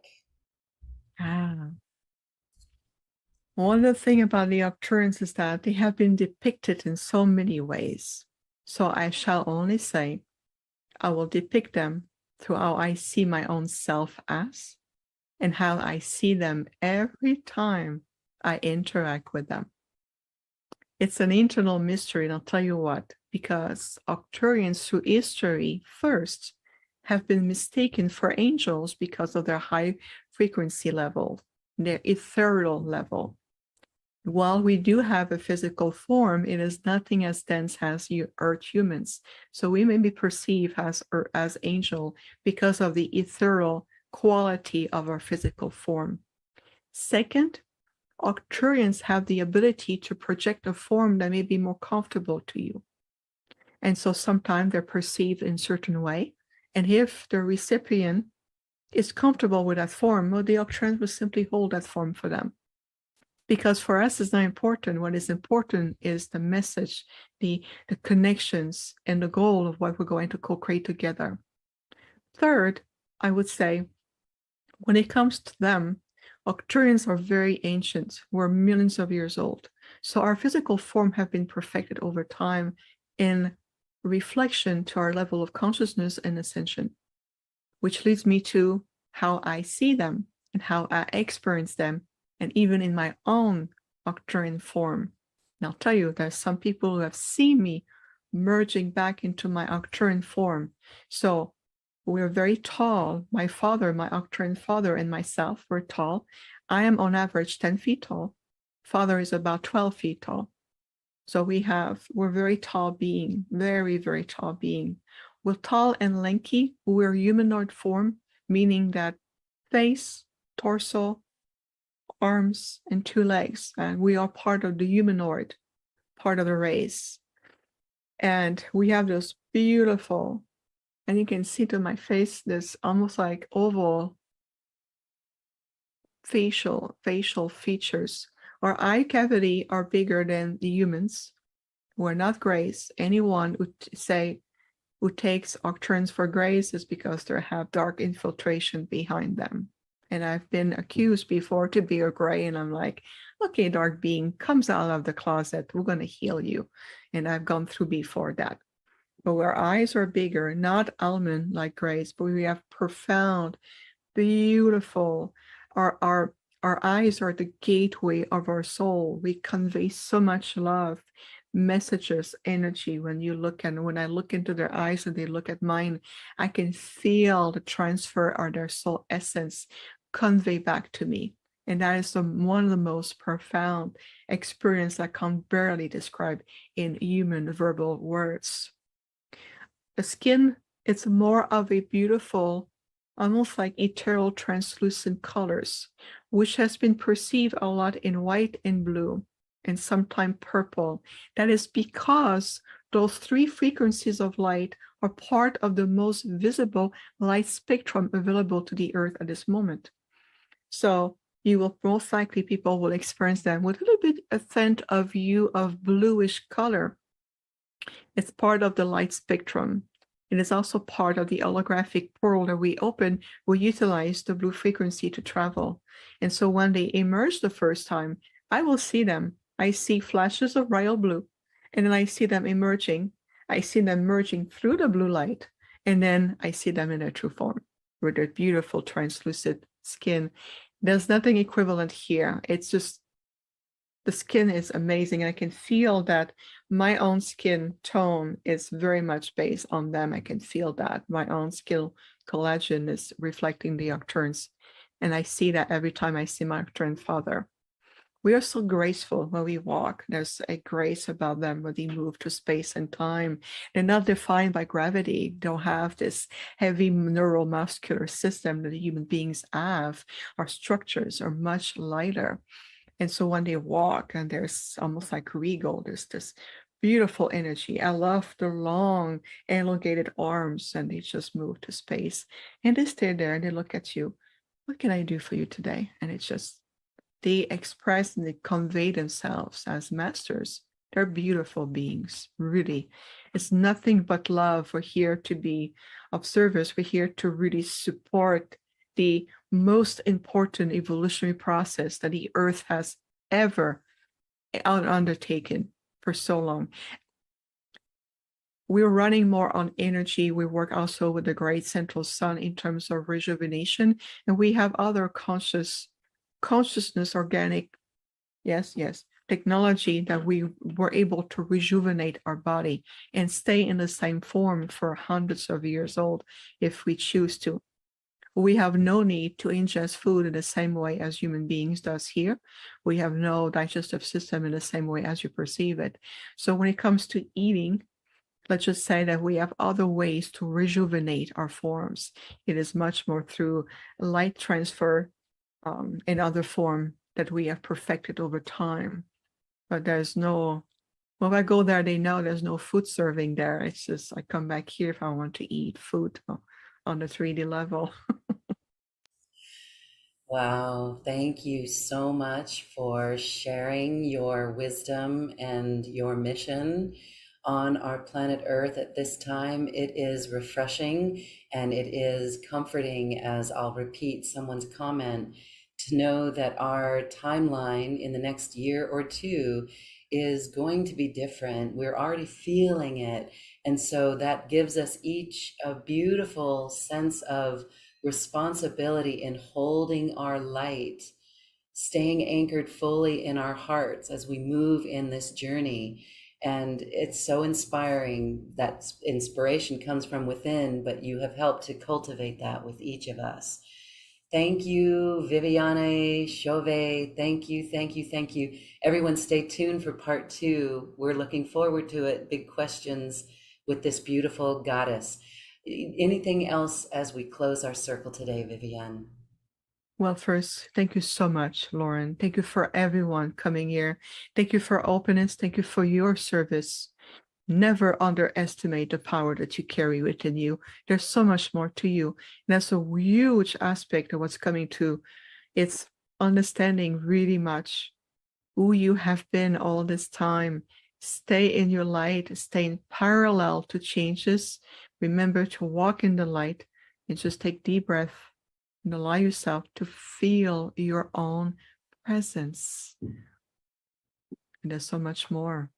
One of the things about the Arcturians is that they have been depicted in so many ways. So I shall only say, I will depict them through how I see my own self as, and how I see them every time I interact with them. It's an internal mystery, and I'll tell you what, because Arcturians through history first have been mistaken for angels because of their high frequency level, their ethereal level. While we do have a physical form, it is nothing as dense as Earth humans. So we may be perceived as angel because of the ethereal quality of our physical form. Second, Arcturians have the ability to project a form that may be more comfortable to you. And so sometimes they're perceived in a certain way. And if the recipient is comfortable with that form, well, the Arcturians will simply hold that form for them. Because for us, it's not important. What is important is the message, the connections, and the goal of what we're going to co-create together. Third, I would say, when it comes to them, Arcturians are very ancient. We're millions of years old. So our physical form have been perfected over time in reflection to our level of consciousness and ascension, which leads me to how I see them and how I experience them, and even in my own Arcturian form. And I'll tell you, there's some people who have seen me merging back into my Arcturian form. So we're very tall. My father, my Arcturian father, and myself were tall. I am on average 10 feet tall. Father is about 12 feet tall. So we're very tall being, very, very tall being. We're tall and lanky. We're humanoid form, meaning that face, torso, arms, and 2 legs. And we are part of the humanoid, part of the race. And we have those beautiful And you can see to my face this almost like oval facial features. Our eye cavity are bigger than the humans. We're not grays. Anyone would say who takes Arcturians for grays is because they have dark infiltration behind them. And I've been accused before to be a gray, and I'm like, okay, dark being comes out of the closet. We're going to heal you. And I've gone through before that. But our eyes are bigger, not almond like grays, but we have profound, beautiful. Our eyes are the gateway of our soul. We convey so much love, messages, energy. When I look into their eyes and they look at mine, I can feel the transfer of their soul essence convey back to me. And that is one of the most profound experience I can barely describe in human verbal words. The skin, it's more of a beautiful, almost like ethereal translucent colors, which has been perceived a lot in white and blue, and sometimes purple. That is because those three frequencies of light are part of the most visible light spectrum available to the Earth at this moment. So you will most likely, people will experience them with a little bit a tint of hue of bluish color. It's part of the light spectrum. It is also part of the holographic portal that we open. We utilize the blue frequency to travel. And so when they emerge the first time, I will see them. I see flashes of royal blue, and then I see them emerging. I see them merging through the blue light, and then I see them in their true form with their beautiful translucent skin. There's nothing equivalent here. It's just the skin is amazing. I can feel that my own skin tone is very much based on them. I can feel that my own skin collagen is reflecting the Arcturians. And I see that every time I see my Arcturian father. We are so graceful when we walk. There's a grace about them when they move to space and time. They're not defined by gravity. They don't have this heavy neuromuscular system that the human beings have. Our structures are much lighter. And so when they walk, and there's almost like regal, there's this beautiful energy. I love the long, elongated arms, and they just move to space. And they stay there and they look at you. What can I do for you today? And it's just, they express and they convey themselves as masters. They're beautiful beings, really. It's nothing but love. We're here to be of service. We're here to really support the most important evolutionary process that the Earth has ever undertaken for so long. We're running more on energy. We work also with the great central sun in terms of rejuvenation, and we have other consciousness, organic, yes, technology that we were able to rejuvenate our body and stay in the same form for hundreds of years old if we choose to. We have no need to ingest food in the same way as human beings does here. We have no digestive system in the same way as you perceive it. So when it comes to eating, let's just say that we have other ways to rejuvenate our forms. It is much more through light transfer in other form that we have perfected over time. But there's no, when I go there, they know there's no food serving there. It's just, I come back here if I want to eat food on the 3D level. Wow, thank you so much for sharing your wisdom and your mission on our planet Earth at this time. It is refreshing and it is comforting, as I'll repeat someone's comment, to know that our timeline in the next year or two is going to be different. We're already feeling it. And so that gives us each a beautiful sense of responsibility in holding our light, staying anchored fully in our hearts as we move in this journey. And it's so inspiring. That inspiration comes from within, but you have helped to cultivate that with each of us. Thank you, Viviane, Chauvet. Thank you, thank you, thank you. Everyone stay tuned for part 2. We're looking forward to it. Big questions with this beautiful goddess. Anything else as we close our circle today, Viviane? Well, first, thank you so much, Lauren. Thank you for everyone coming here. Thank you for openness. Thank you for your service. Never underestimate the power that you carry within you. There's so much more to you. And that's a huge aspect of what's coming to. It's understanding really much who you have been all this time. Stay in your light, stay in parallel to changes. Remember to walk in the light and just take deep breath and allow yourself to feel your own presence. And there's so much more.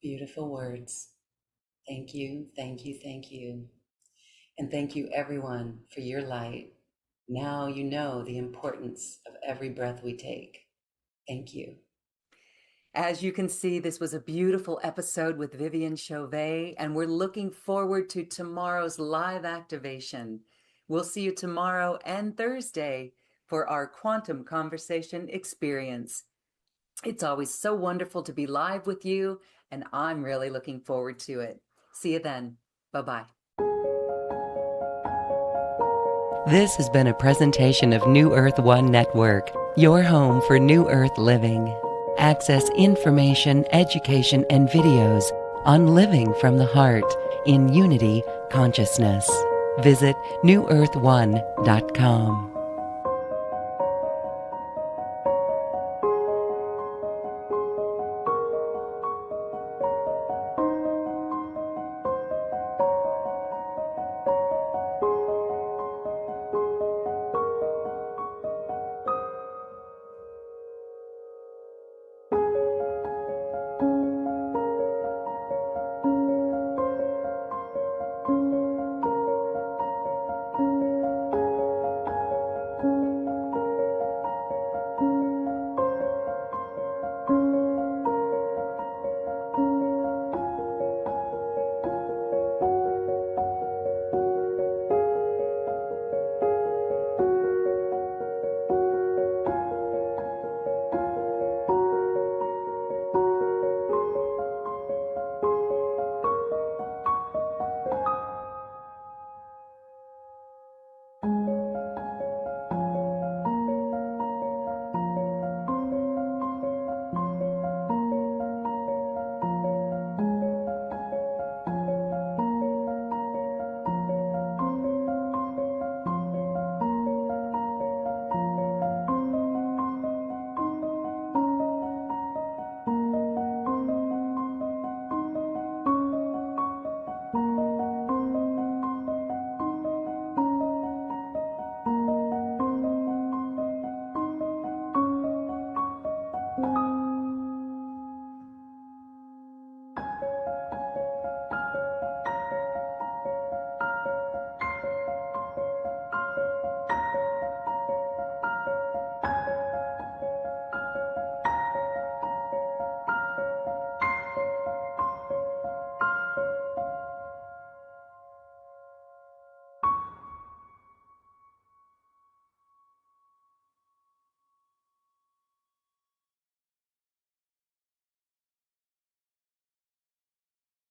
Beautiful words. Thank you, thank you, thank you. And thank you, everyone, for your light. Now you know the importance of every breath we take. Thank you. As you can see, this was a beautiful episode with Viviane Chauvet, and we're looking forward to tomorrow's live activation. We'll see you tomorrow and Thursday for our Quantum Conversation experience. It's always so wonderful to be live with you, and I'm really looking forward to it. See you then. Bye-bye. This has been a presentation of New Earth One Network, your home for New Earth living. Access information, education, and videos on living from the heart in Unity Consciousness. Visit newearth1.com.